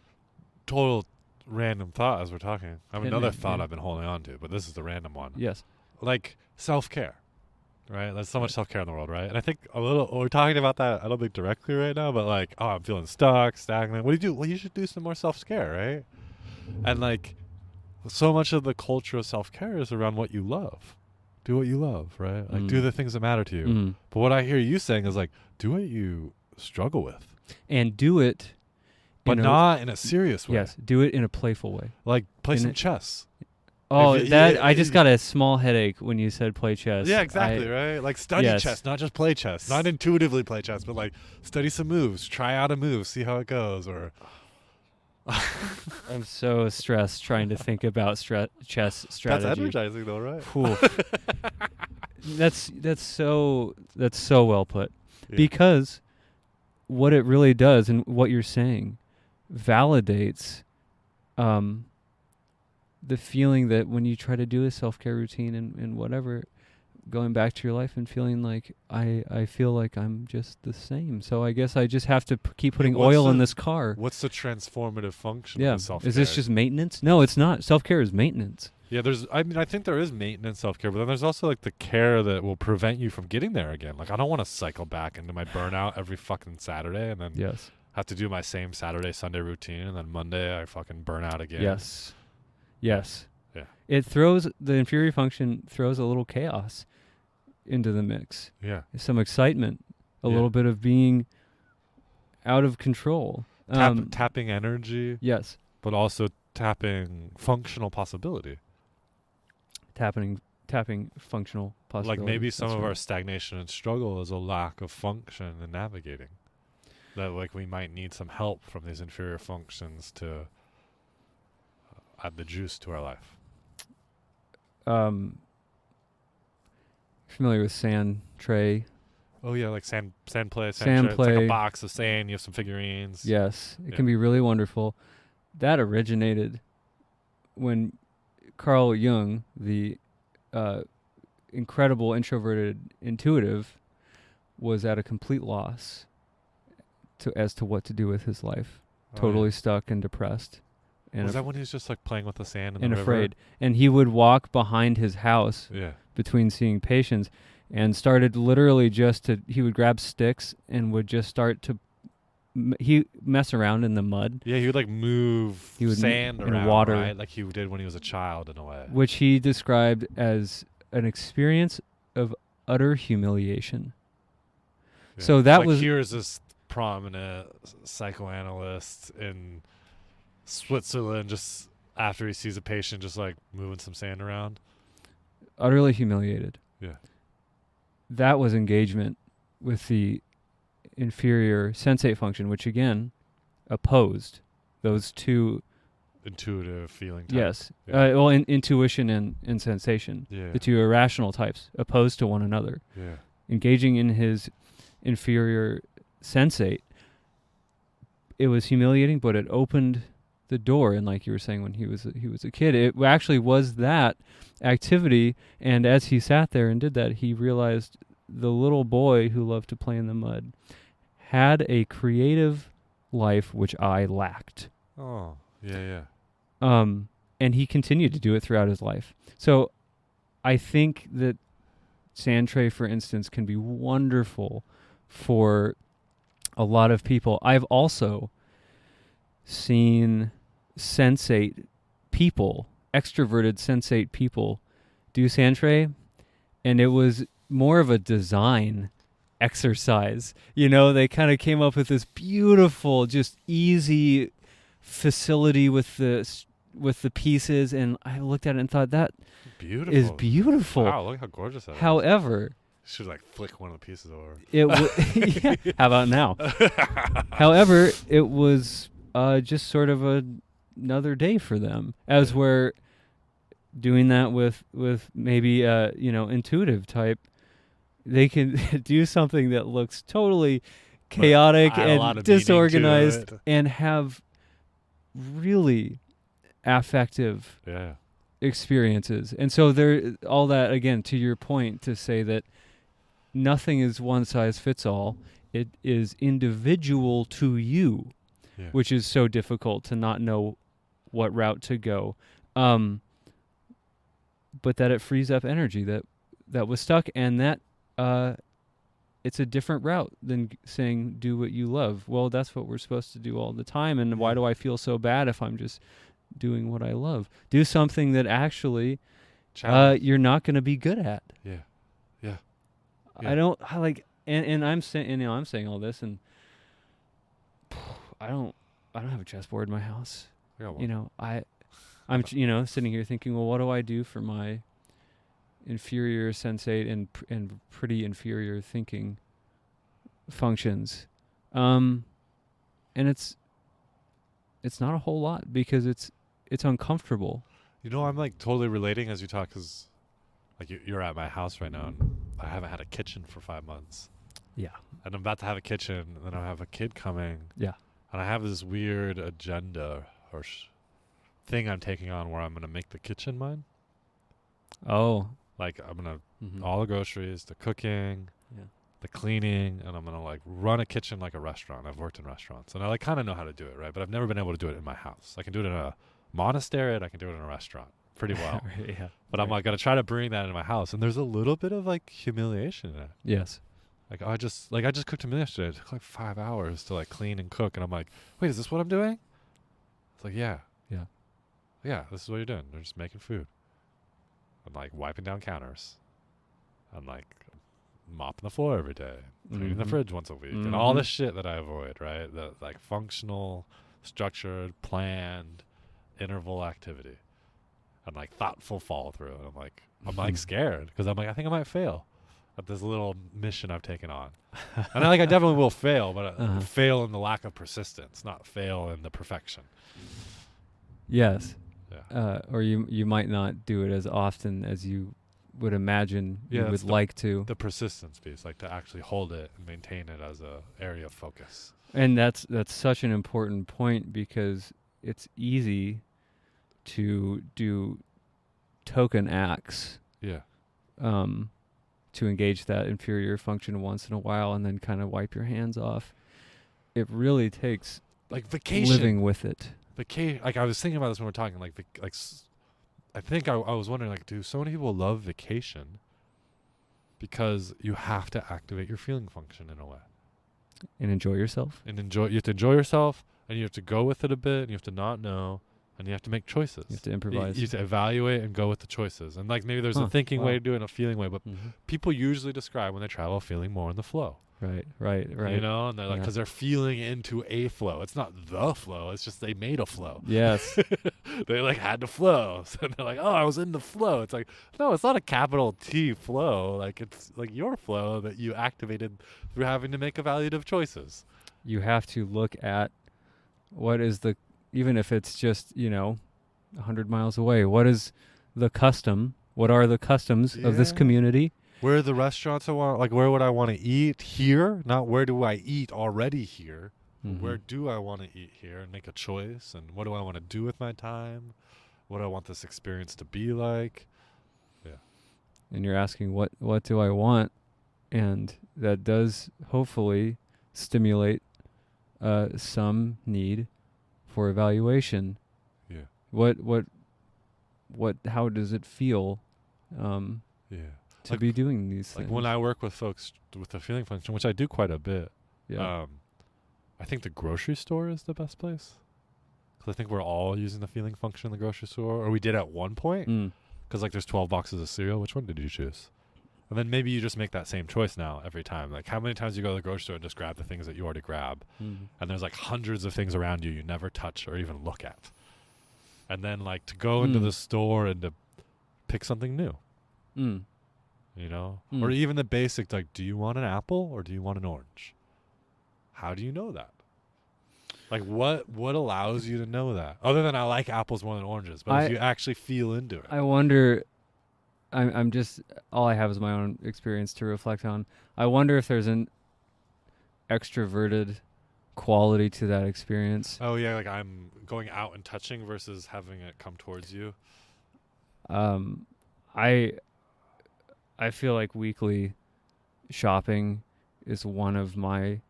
Total random thought as we're talking. I have another thought I've been holding on to, but this is the random one. Yes. Like self-care, right? There's so much self-care in the world, right? And I think we're talking about that, I don't think directly right now, but like, I'm feeling stuck, stagnant. What do you do? Well, you should do some more self-care, right? And like, so much of the culture of self-care is around what you love. Do what you love, right? Like, do the things that matter to you. But what I hear you saying is like, do what you struggle with. And do it. But not in a serious way. Yes, do it in a playful way. Like, play some chess. Oh, I just got a small headache when you said play chess. Yeah, exactly, right? Like, study chess, not just play chess. Not intuitively play chess, but like, study some moves. Try out a move, see how it goes, or... I'm so stressed trying to think about chess strategy. That's energizing, though, right? That's so well put. Yeah. Because what it really does, and what you're saying, validates the feeling that when you try to do a self-care routine and whatever, going back to your life and feeling like I feel like I'm just the same. So I guess I just have to keep putting oil in this car. What's the transformative function of self-care? Is this just maintenance? No, it's not. Self-care is maintenance. Yeah, I think there is maintenance self-care, but then there's also like the care that will prevent you from getting there again. Like, I don't want to cycle back into my burnout every fucking Saturday and then have to do my same Saturday, Sunday routine, and then Monday I fucking burn out again. Yes. Yeah. The inferior function throws a little chaos into the mix. Yeah. Some excitement, a little bit of being out of control. Tapping energy. Yes. but also tapping functional possibility. Tapping functional possibility. Like maybe some That's of right. our stagnation and struggle is a lack of function in navigating. That like we might need some help from these inferior functions to add the juice to our life. Familiar with sand tray? Oh yeah, like sand play. Sand It's like a play. box of sand. You have some figurines. Yes, it Yeah. can be really wonderful. That originated when Carl Jung, the incredible introverted intuitive, was at a complete loss as to what to do with his life. Oh, Totally yeah. stuck and depressed. And Was that when he was just like playing with the sand in and the river? afraid. And he would walk behind his house Yeah. between seeing patients and started literally he would grab sticks and would just start to he mess around in the mud. Yeah, he would like move He would sand in around, water. right? Like he did when he was a child in a way. Which he described as an experience of utter humiliation. Yeah. So that like was here's this prominent psychoanalyst in Switzerland just after he sees a patient just like moving some sand around. utterly humiliated. Yeah. That was engagement with the inferior sensate function, which again opposed those two. Intuitive feeling type. Yes. Yeah. Intuition and sensation. Yeah. The two irrational types opposed to one another. Yeah. Engaging in his inferior sensate, it was humiliating, but it opened the door. And like you were saying, when he was a kid, it actually was that activity. And as he sat there and did that, he realized the little boy who loved to play in the mud had a creative life which I lacked. Oh, yeah. And he continued to do it throughout his life. So I think that sand tray, for instance, can be wonderful for a lot of people. I've also seen sensate people, extroverted sensate people, do sand tray, and it was more of a design exercise. You know, they kind of came up with this beautiful, just easy facility with the pieces, and I looked at it and thought that Beautiful. is beautiful. Wow, look how gorgeous that is. However, Should like flick one of the pieces over. it yeah, how about now? However, it was just sort of another day for them, as Yeah. we're doing that with maybe intuitive type. They can do something that looks totally chaotic add a lot and of meaning to disorganized it. and have really affective Yeah. experiences. And so there, all that, again, to your point, to say that nothing is one size fits all. It is individual to you, Yeah. which is so difficult to not know what route to go. But that it frees up energy that was stuck, and that it's a different route than saying do what you love. Well, that's what we're supposed to do all the time, and why do I feel so bad if I'm just doing what I love? Do something that actually you're not going to be good at. Yeah. I don't and I'm saying, I'm saying all this, and I don't have a chessboard in my house. I got one. You know, I'm sitting here thinking, well, what do I do for my inferior sensate and pretty inferior thinking functions? And it's not a whole lot, because it's uncomfortable. You know, I'm like totally relating as you talk, because like you're at my house right now, and I haven't had a kitchen for 5 months. Yeah. And I'm about to have a kitchen, and then I have a kid coming. Yeah. And I have this weird agenda or thing I'm taking on where I'm going to make the kitchen mine. Oh. Like I'm going to, Mm-hmm. all the groceries, the cooking, Yeah. the cleaning, and I'm going to like run a kitchen like a restaurant. I've worked in restaurants, and I like kind of know how to do it, right? But I've never been able to do it in my house. I can do it in a monastery, and I can do it in a restaurant pretty well. Yeah. But I'm like going to try to bring that into my house, and there's a little bit of like humiliation in it. Yes. Like I just cooked a meal yesterday. It took like 5 hours to like clean and cook, and I'm like, wait, is this what I'm doing? It's like, yeah, this is what you're doing. They're just making food. I'm like wiping down counters. I'm like mopping the floor every day, cleaning the Mhm. fridge once a week, and all Mhm. this shit that I avoid, right? The like functional, structured, planned, interval activity and like thoughtful follow through. And I'm like scared because I'm like, I think I might fail at this little mission I've taken on. And I definitely will fail, but fail in the lack of persistence, not fail in the perfection. Yes. Yeah. Or you might not do it as often as you would imagine you would like to. The persistence piece, like to actually hold it and maintain it as a area of focus. And that's such an important point, because it's easy to do token acts. Yeah. To engage that inferior function once in a while and then kind of wipe your hands off. It really takes like vacation, living with it. Like I was thinking about this when we were talking. I think I was wondering, like, do so many people love vacation because you have to activate your feeling function in a way And enjoy yourself. You have to enjoy yourself, and you have to go with it a bit, and you have to not know. And you have to make choices. You have to improvise. You have to evaluate and go with the choices. And like maybe there's a thinking way to do it and a feeling way, but people usually describe when they travel feling more in the flow. Right. You know, and they're like, because they're feeling into a flow. It's not the flow. It's just they made a flow. Yes. They like had to flow. So they're like, oh, I was in the flow. It's like, no, it's not a capital T flow. Like it's like your flow that you activated through having to make evaluative choices. You have to look at what is even if it's just, 100 miles away, what is the custom? What are the customs of this community? Where are the restaurants I want? Like, where would I want to eat here? Not where do I eat already here? Where do I want to eat here and make a choice? And what do I want to do with my time? What do I want this experience to be like? Yeah. And you're asking, what do I want? And that does hopefully stimulate some need for evaluation. Yeah. How does it feel to be doing these things? Like when I work with folks with the feeling function, which I do quite a bit, yeah. I think the grocery store is the best place. Because I think we're all using the feeling function in the grocery store, or we did at one point. Because like there's 12 boxes of cereal. Which one did you choose? And then maybe you just make that same choice now every time. Like how many times you go to the grocery store and just grab the things that you already grab, and there's like hundreds of things around you never touch or even look at. And then like to go into the store and to pick something new, you know, or even the basic, like, do you want an apple or do you want an orange? How do you know that? Like what allows you to know that, other than I like apples more than oranges, but if you actually feel into it? I wonder, I'm just, all I have is my own experience to reflect on. I wonder if there's an extroverted quality to that experience. Oh yeah, like I'm going out and touching versus having it come towards you. I feel like weekly shopping is one of my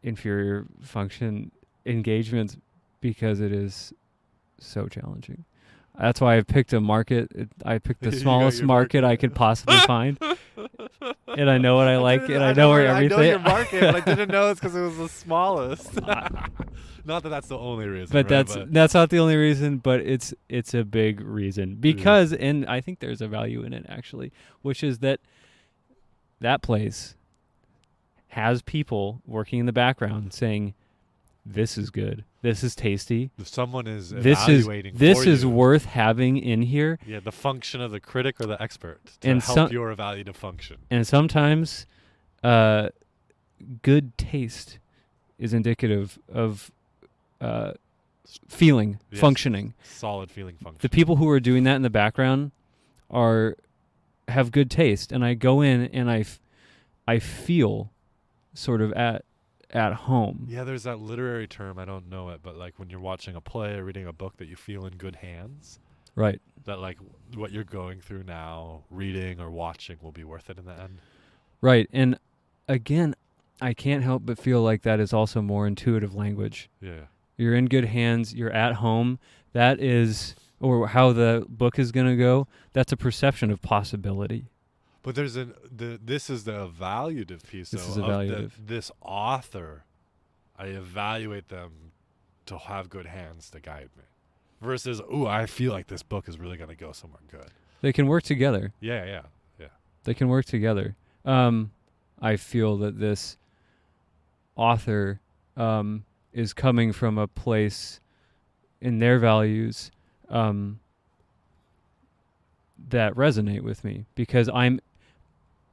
inferior function engagements because it is so challenging. That's why I picked a market. I picked the smallest market I could possibly find. And I know what I like, and I know where everything. I know your market, but I didn't know it's because it was the smallest. Not that that's the only reason. But that's not the only reason, but it's a big reason. Because, and I think there's a value in it, actually, which is that place has people working in the background saying, this is good. This is tasty. If someone is evaluating this is worth having in here. Yeah, the function of the critic or the expert to help your evaluative function. And sometimes good taste is indicative of functioning. Solid feeling function. The people who are doing that in the background have good taste. And I go in and I feel sort of at home. Yeah, there's that literary term, I don't know it, but like when you're watching a play or reading a book that you feel in good hands. Right. That like what you're going through now, reading or watching, will be worth it in the end. Right. And again, I can't help but feel like that is also more intuitive language. Yeah. You're in good hands, you're at home. That is, or how the book is going to go, that's a perception of possibility. But there's this is the evaluative piece. This is evaluative. This author, I evaluate them to have good hands to guide me. Versus, I feel like this book is really going to go somewhere good. They can work together. Yeah. They can work together. I feel that this author is coming from a place in their values that resonate with me, because I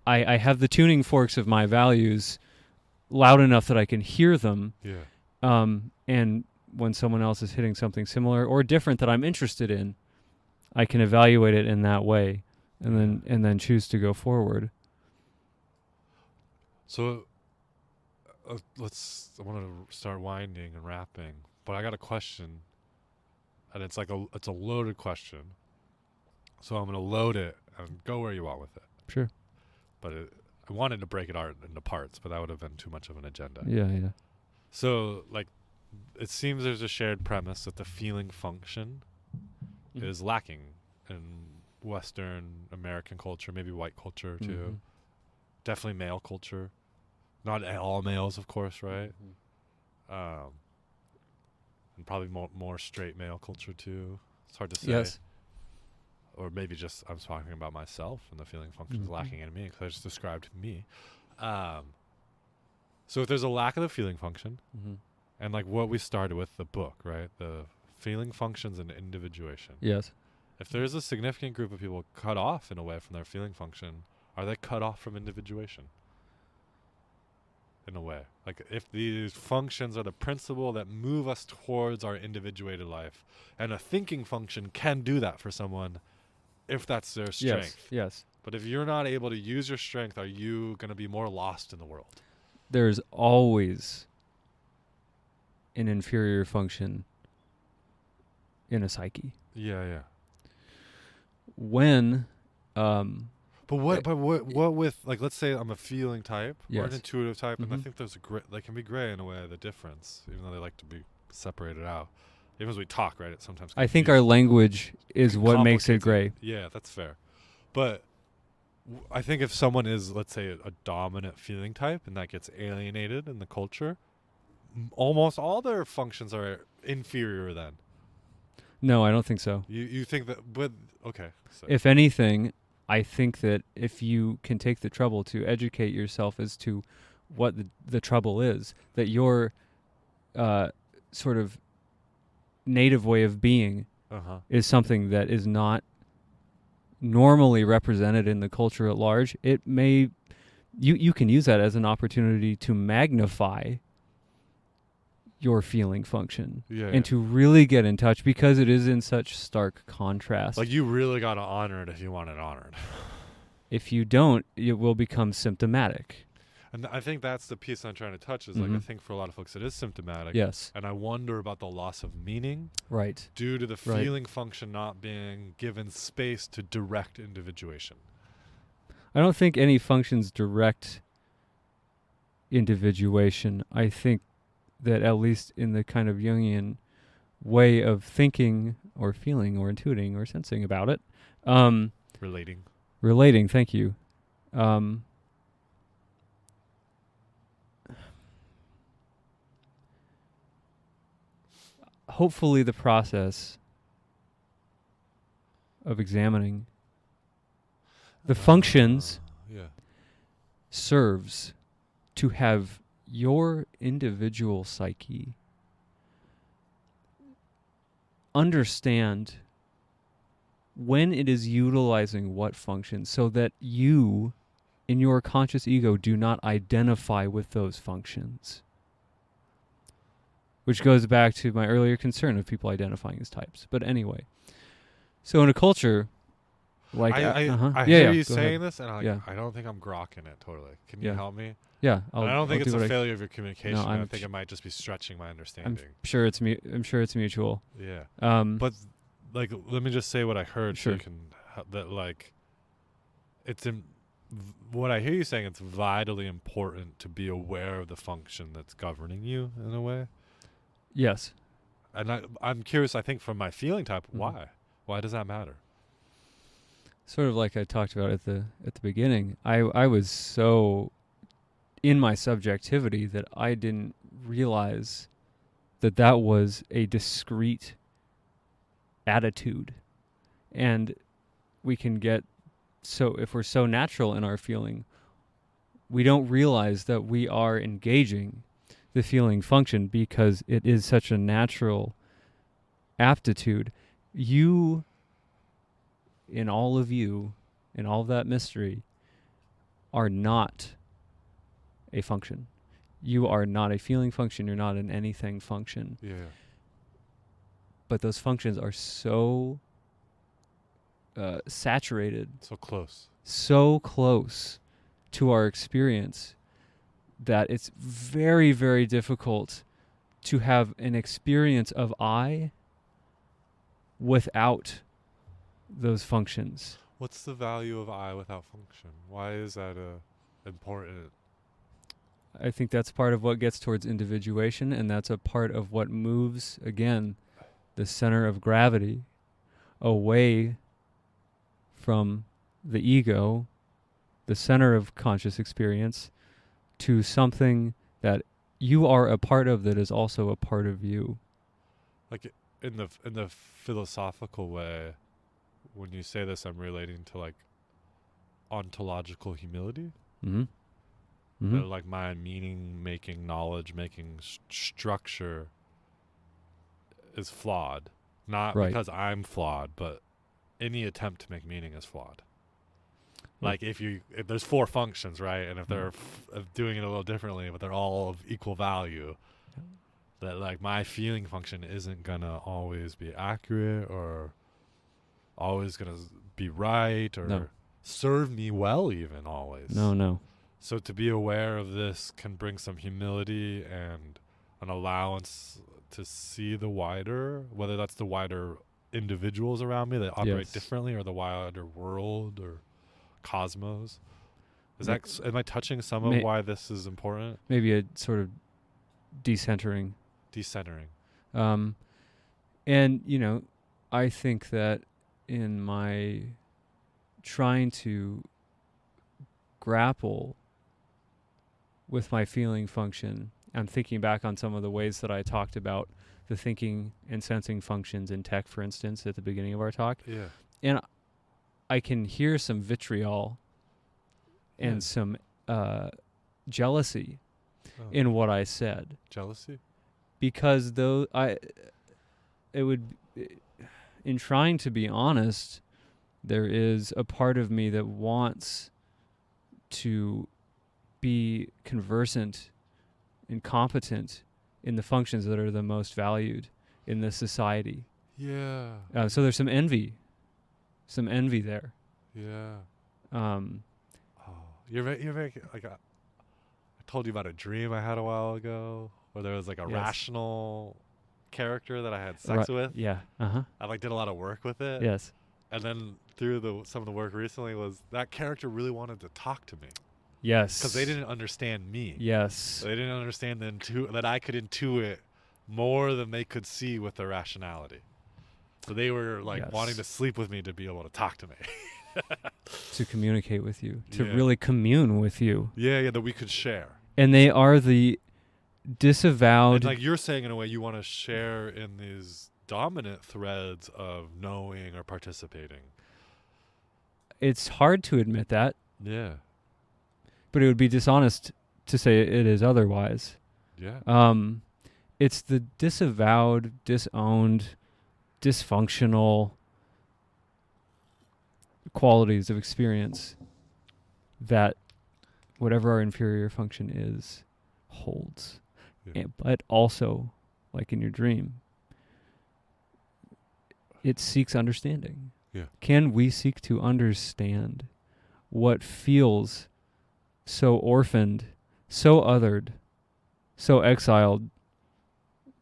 have the tuning forks of my values loud enough that I can hear them. Yeah. And when someone else is hitting something similar or different that I'm interested in, I can evaluate it in that way, and then choose to go forward. So I want to start winding and wrapping, but I got a question, and it's a loaded question. So I'm going to load it and go where you want with it. Sure. But I wanted to break it into parts, but that would have been too much of an agenda. Yeah. So, like, it seems there's a shared premise that the feeling function is lacking in Western American culture, maybe white culture too. Definitely male culture. Not all males, of course, right? And probably more straight male culture too. It's hard to say. Yes. Or maybe just I'm talking about myself and the feeling function is lacking in me, because I just described me. So if there's a lack of the feeling function, and like what we started with, the book, right? The feeling functions and individuation. Yes. If there's a significant group of people cut off in a way from their feeling function, are they cut off from individuation? In a way. Like, if these functions are the principle that move us towards our individuated life, and a thinking function can do that for someone if that's their strength. Yes. But if you're not able to use your strength, are you going to be more lost in the world? There's always an inferior function in a psyche. Yeah. When But what with, like, let's say I'm a feeling type or an Yes. intuitive type, and I think there's they can be gray in a way, the difference, even though they like to be separated out. Even as we talk, right, it sometimes I think our language is what makes it gray. Yeah, that's fair. But I think if someone is, let's say, a dominant feeling type, and that gets alienated in the culture, almost all their functions are inferior then. No, I don't think so. You think that, but okay. So. If anything, I think that if you can take the trouble to educate yourself as to what the trouble is, that your sort of native way of being is something that is not normally represented in the culture at large, it may you can use that as an opportunity to magnify your feeling function and to really get in touch, because it is in such stark contrast. Like, you really got to honor it if you want it honored. If you don't, it will become symptomatic. And I think that's the piece I'm trying to touch, is like, I think for a lot of folks it is symptomatic. Yes. And I wonder about the loss of meaning. Right. Due to the feeling function not being given space to direct individuation. I don't think any functions direct individuation. I think that, at least in the kind of Jungian way of thinking or feeling or intuiting or sensing about it. Relating, thank you. Hopefully the process of examining the functions serves to have your individual psyche understand when it is utilizing what function, so that you, in your conscious ego, do not identify with those functions. Which goes back to my earlier concern of people identifying as types. But anyway, so in a culture like I hear you saying this, and I don't think I'm grokking it totally. Can you help me? Yeah, I don't think it's a failure of your communication. I think it might just be stretching my understanding. I'm sure it's mutual. Yeah. But like, let me just say what I heard. Sure. So you can that, like, it's what I hear you saying. It's vitally important to be aware of the function that's governing you in a way. Yes. And I'm curious. I think from my feeling type, why does that matter? Sort of like I talked about at the beginning. I was so in my subjectivity that I didn't realize that was a discrete attitude. And we can get if we're so natural in our feeling, we don't realize that we are engaging the feeling function, because it is such a natural aptitude. You, in all of you, in all of that mystery, are not a function. You are not a feeling function. You're not an anything function. Yeah. But those functions are so saturated, so close to our experience that it's very, very difficult to have an experience of I without those functions. What's the value of I without function? Why is that important? I think that's part of what gets towards individuation, and that's a part of what moves, again, the center of gravity away from the ego, the center of conscious experience, to something that you are a part of that is also a part of you. Like in the philosophical way, when you say this, I'm relating to like ontological humility. Mm-hmm. Mm-hmm. That like my meaning-making, knowledge-making structure is flawed. Not because I'm flawed, but any attempt to make meaning is flawed. Like if there's 4 functions, right? And if they're doing it a little differently, but they're all of equal value, that like my feeling function isn't gonna always be accurate or always gonna be right or serve me well even always. No. So to be aware of this can bring some humility and an allowance to see the wider, whether that's the wider individuals around me that operate differently or the wider world or cosmos. Am I touching some of why this is important? Maybe a sort of decentering. And, I think that in my trying to grapple with my feeling function, I'm thinking back on some of the ways that I talked about the thinking and sensing functions in tech, for instance, at the beginning of our talk. Yeah. And I can hear some vitriol and some jealousy in what I said. Jealousy? Because in trying to be honest, there is a part of me that wants to be conversant and competent in the functions that are the most valued in this society. Yeah. So there's some envy there. Yeah. You're very like I told you about a dream I had a while ago where there was like a rational character that I had sex with. Yeah. Uh-huh. I like did a lot of work with it. Yes. And then through some of the work recently was that character really wanted to talk to me. Yes. Because they didn't understand me. Yes. They didn't understand that I could intuit more than they could see with their rationality. So they were like wanting to sleep with me to be able to talk to me. To communicate with you. To really commune with you. Yeah, that we could share. And they are the disavowed... And like you're saying in a way you want to share in these dominant threads of knowing or participating. It's hard to admit that. Yeah. But it would be dishonest to say it is otherwise. Yeah. It's the disavowed, disowned, dysfunctional qualities of experience that whatever our inferior function is holds. But also, like in your dream, it seeks understanding. Yeah. Can we seek to understand what feels so orphaned, so othered, so exiled,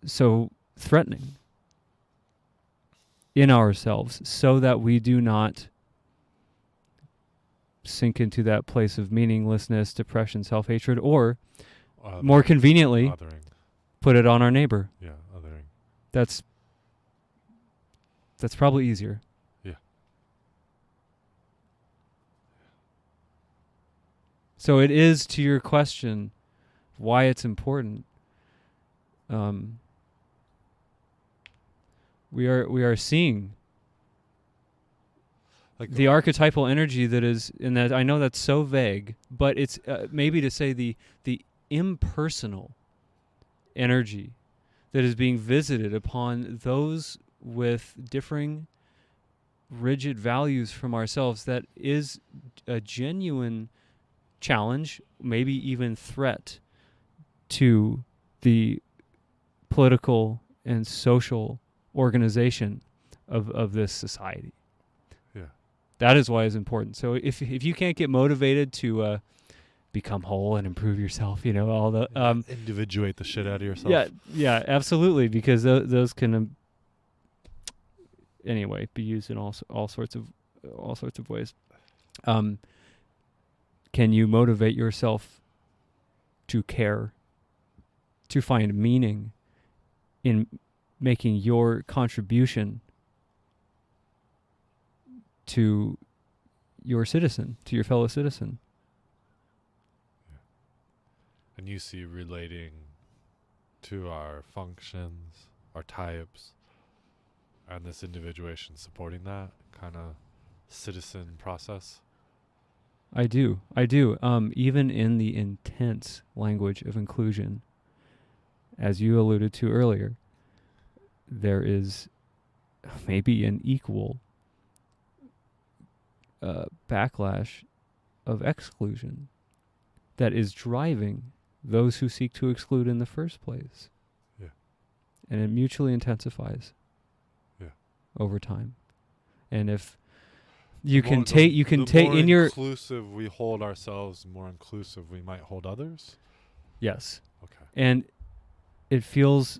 so threatening in ourselves, so that we do not sink into that place of meaninglessness, depression, self-hatred, or more conveniently, othering. Put it on our neighbor. Yeah, othering. That's probably easier. Yeah. So it is, to your question, why it's important. We are seeing like the archetypal energy that is in that. I know that's so vague, but it's maybe to say the impersonal energy that is being visited upon those with differing rigid values from ourselves that is a genuine challenge, maybe even threat to the political and social organization of this society. Yeah. That is why it's important. So if you can't get motivated to become whole and improve yourself, all the individuate the shit out of yourself. Yeah, absolutely, because those can anyway be used in all sorts of ways. Can you motivate yourself to care, to find meaning in making your contribution to your citizen, to your fellow citizen? And you see relating to our functions, our types, and this individuation supporting that kind of citizen process? I do. Even in the intense language of inclusion, as you alluded to earlier, there is maybe an equal backlash of exclusion that is driving those who seek to exclude in the first place. Yeah. And it mutually intensifies. Yeah. Over time. And if you can take in your inclusive we hold ourselves, the more inclusive we might hold others. Yes. Okay. And it feels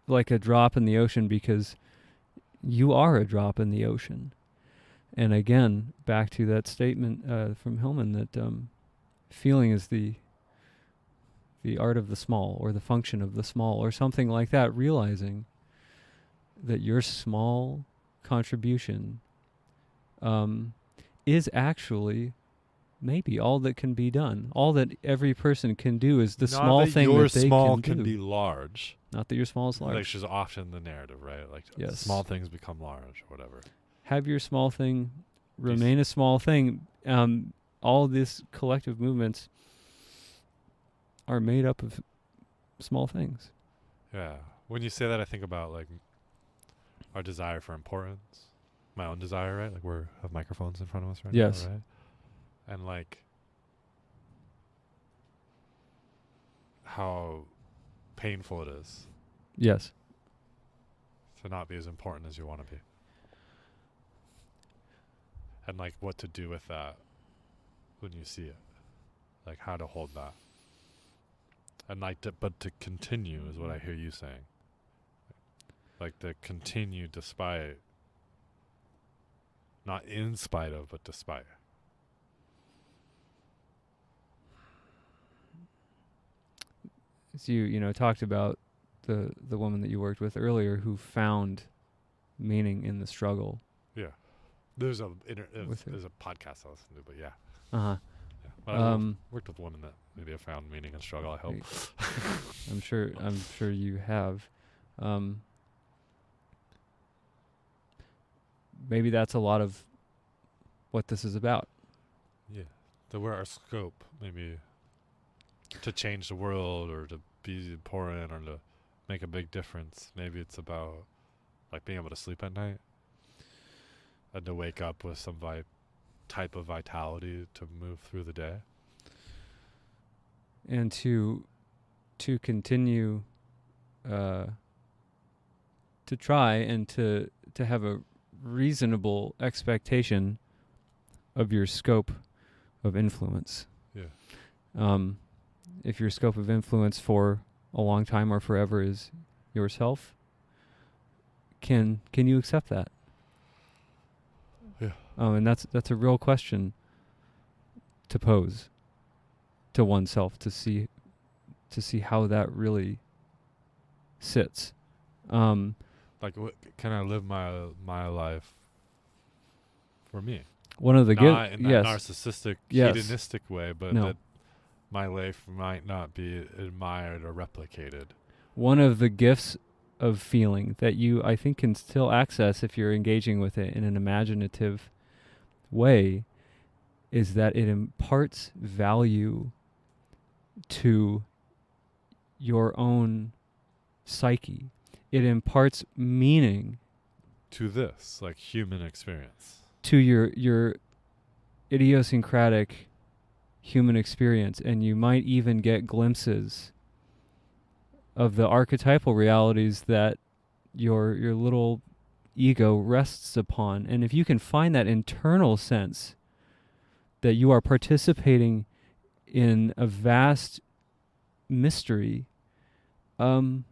like a drop in the ocean because you are a drop in the ocean. And again, back to that statement from Hillman that feeling is the art of the small, or the function of the small, or something like that, realizing that your small contribution is actually maybe all that can be done. All that every person can do is the small thing that they small can do. Be large. Not that your small is large. Which is often the narrative, right? Like yes. Small things become large or whatever. Have your small thing remain a small thing. All these collective movements are made up of small things. Yeah. When you say that, I think about like our desire for importance. My own desire, right? Like we have microphones in front of us right yes. now, right? And like how painful it is. Yes. To not be as important as you want to be. And like what to do with that when you see it. Like how to hold that. And like but to continue is what I hear you saying. Like to continue despite, not in spite of, but despite. So you talked about the woman that you worked with earlier who found meaning in the struggle. Yeah. There's a podcast I listen to, but yeah. Uh-huh. Yeah. But I worked with a woman that maybe have found meaning in struggle, I hope. I'm sure you have. Maybe that's a lot of what this is about. Yeah. To where our scope, maybe to change the world or to be important or to make a big difference. Maybe it's about like being able to sleep at night and to wake up with some type of vitality to move through the day. And to continue to try and to have a reasonable expectation of your scope of influence. Yeah. If your scope of influence for a long time or forever is yourself, can you accept that? Yeah. And that's a real question to pose to oneself to see how that really sits. Like, can I live my life for me? One of the not in that yes. narcissistic, yes. hedonistic way, but no. that my life might not be admired or replicated. One of the gifts of feeling that you, I think, can still access if you're engaging with it in an imaginative way is that it imparts value to your own psyche. it imparts meaning To this, like human experience. to your idiosyncratic human experience, and you might even get glimpses of the archetypal realities that your little ego rests upon. And if you can find that internal sense that you are participating in a vast mystery, you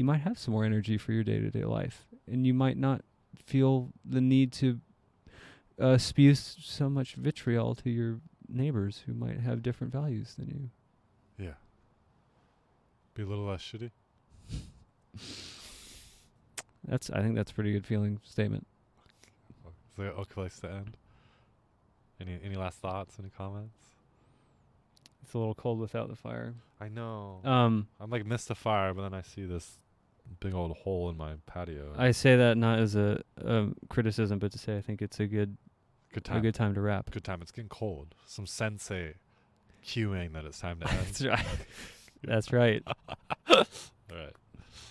might have some more energy for your day-to-day life, and you might not feel the need to spew so much vitriol to your neighbors who might have different values than you. Yeah. Be a little less shitty. I think that's a pretty good feeling statement. Is that a good place to end? Any last thoughts? Any comments? It's a little cold without the fire. I know. Um, I'm like missed the fire, but then I see this big old hole in my patio. I say that not as a criticism, but to say I think it's a good time. a good time to wrap. Good time. It's getting cold. Some sensei cueing that it's time to end. That's right. That's right. All right.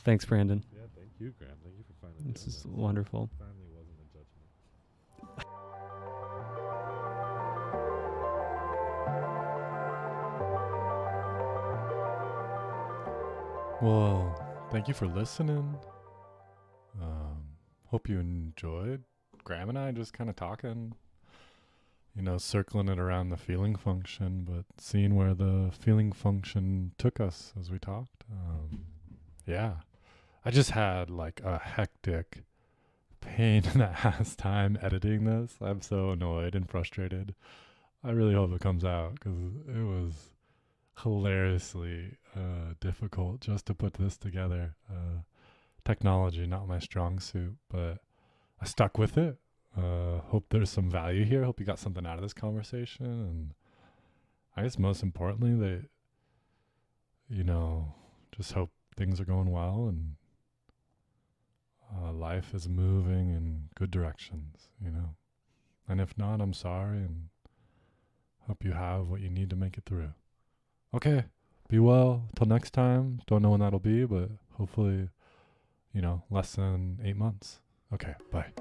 Thanks, Brandon. Yeah, thank you, Graham. Thank you for finally This doing is this. wonderful. Finally wasn't a judgment. Well, thank you for listening. Hope you enjoyed. Graham and I just kind of talking, circling it around the feeling function, but seeing where the feeling function took us as we talked. Yeah. I just had like a hectic pain in the ass time editing this. I'm so annoyed and frustrated. I really hope it comes out because it was hilariously difficult just to put this together. Technology, not my strong suit, but I stuck with it. Hope there's some value here. Hope you got something out of this conversation. And I guess most importantly that, just hope things are going well and life is moving in good directions, And if not, I'm sorry and hope you have what you need to make it through. Okay, be well. Till next time. Don't know when that'll be, but hopefully, less than 8 months. Okay, bye.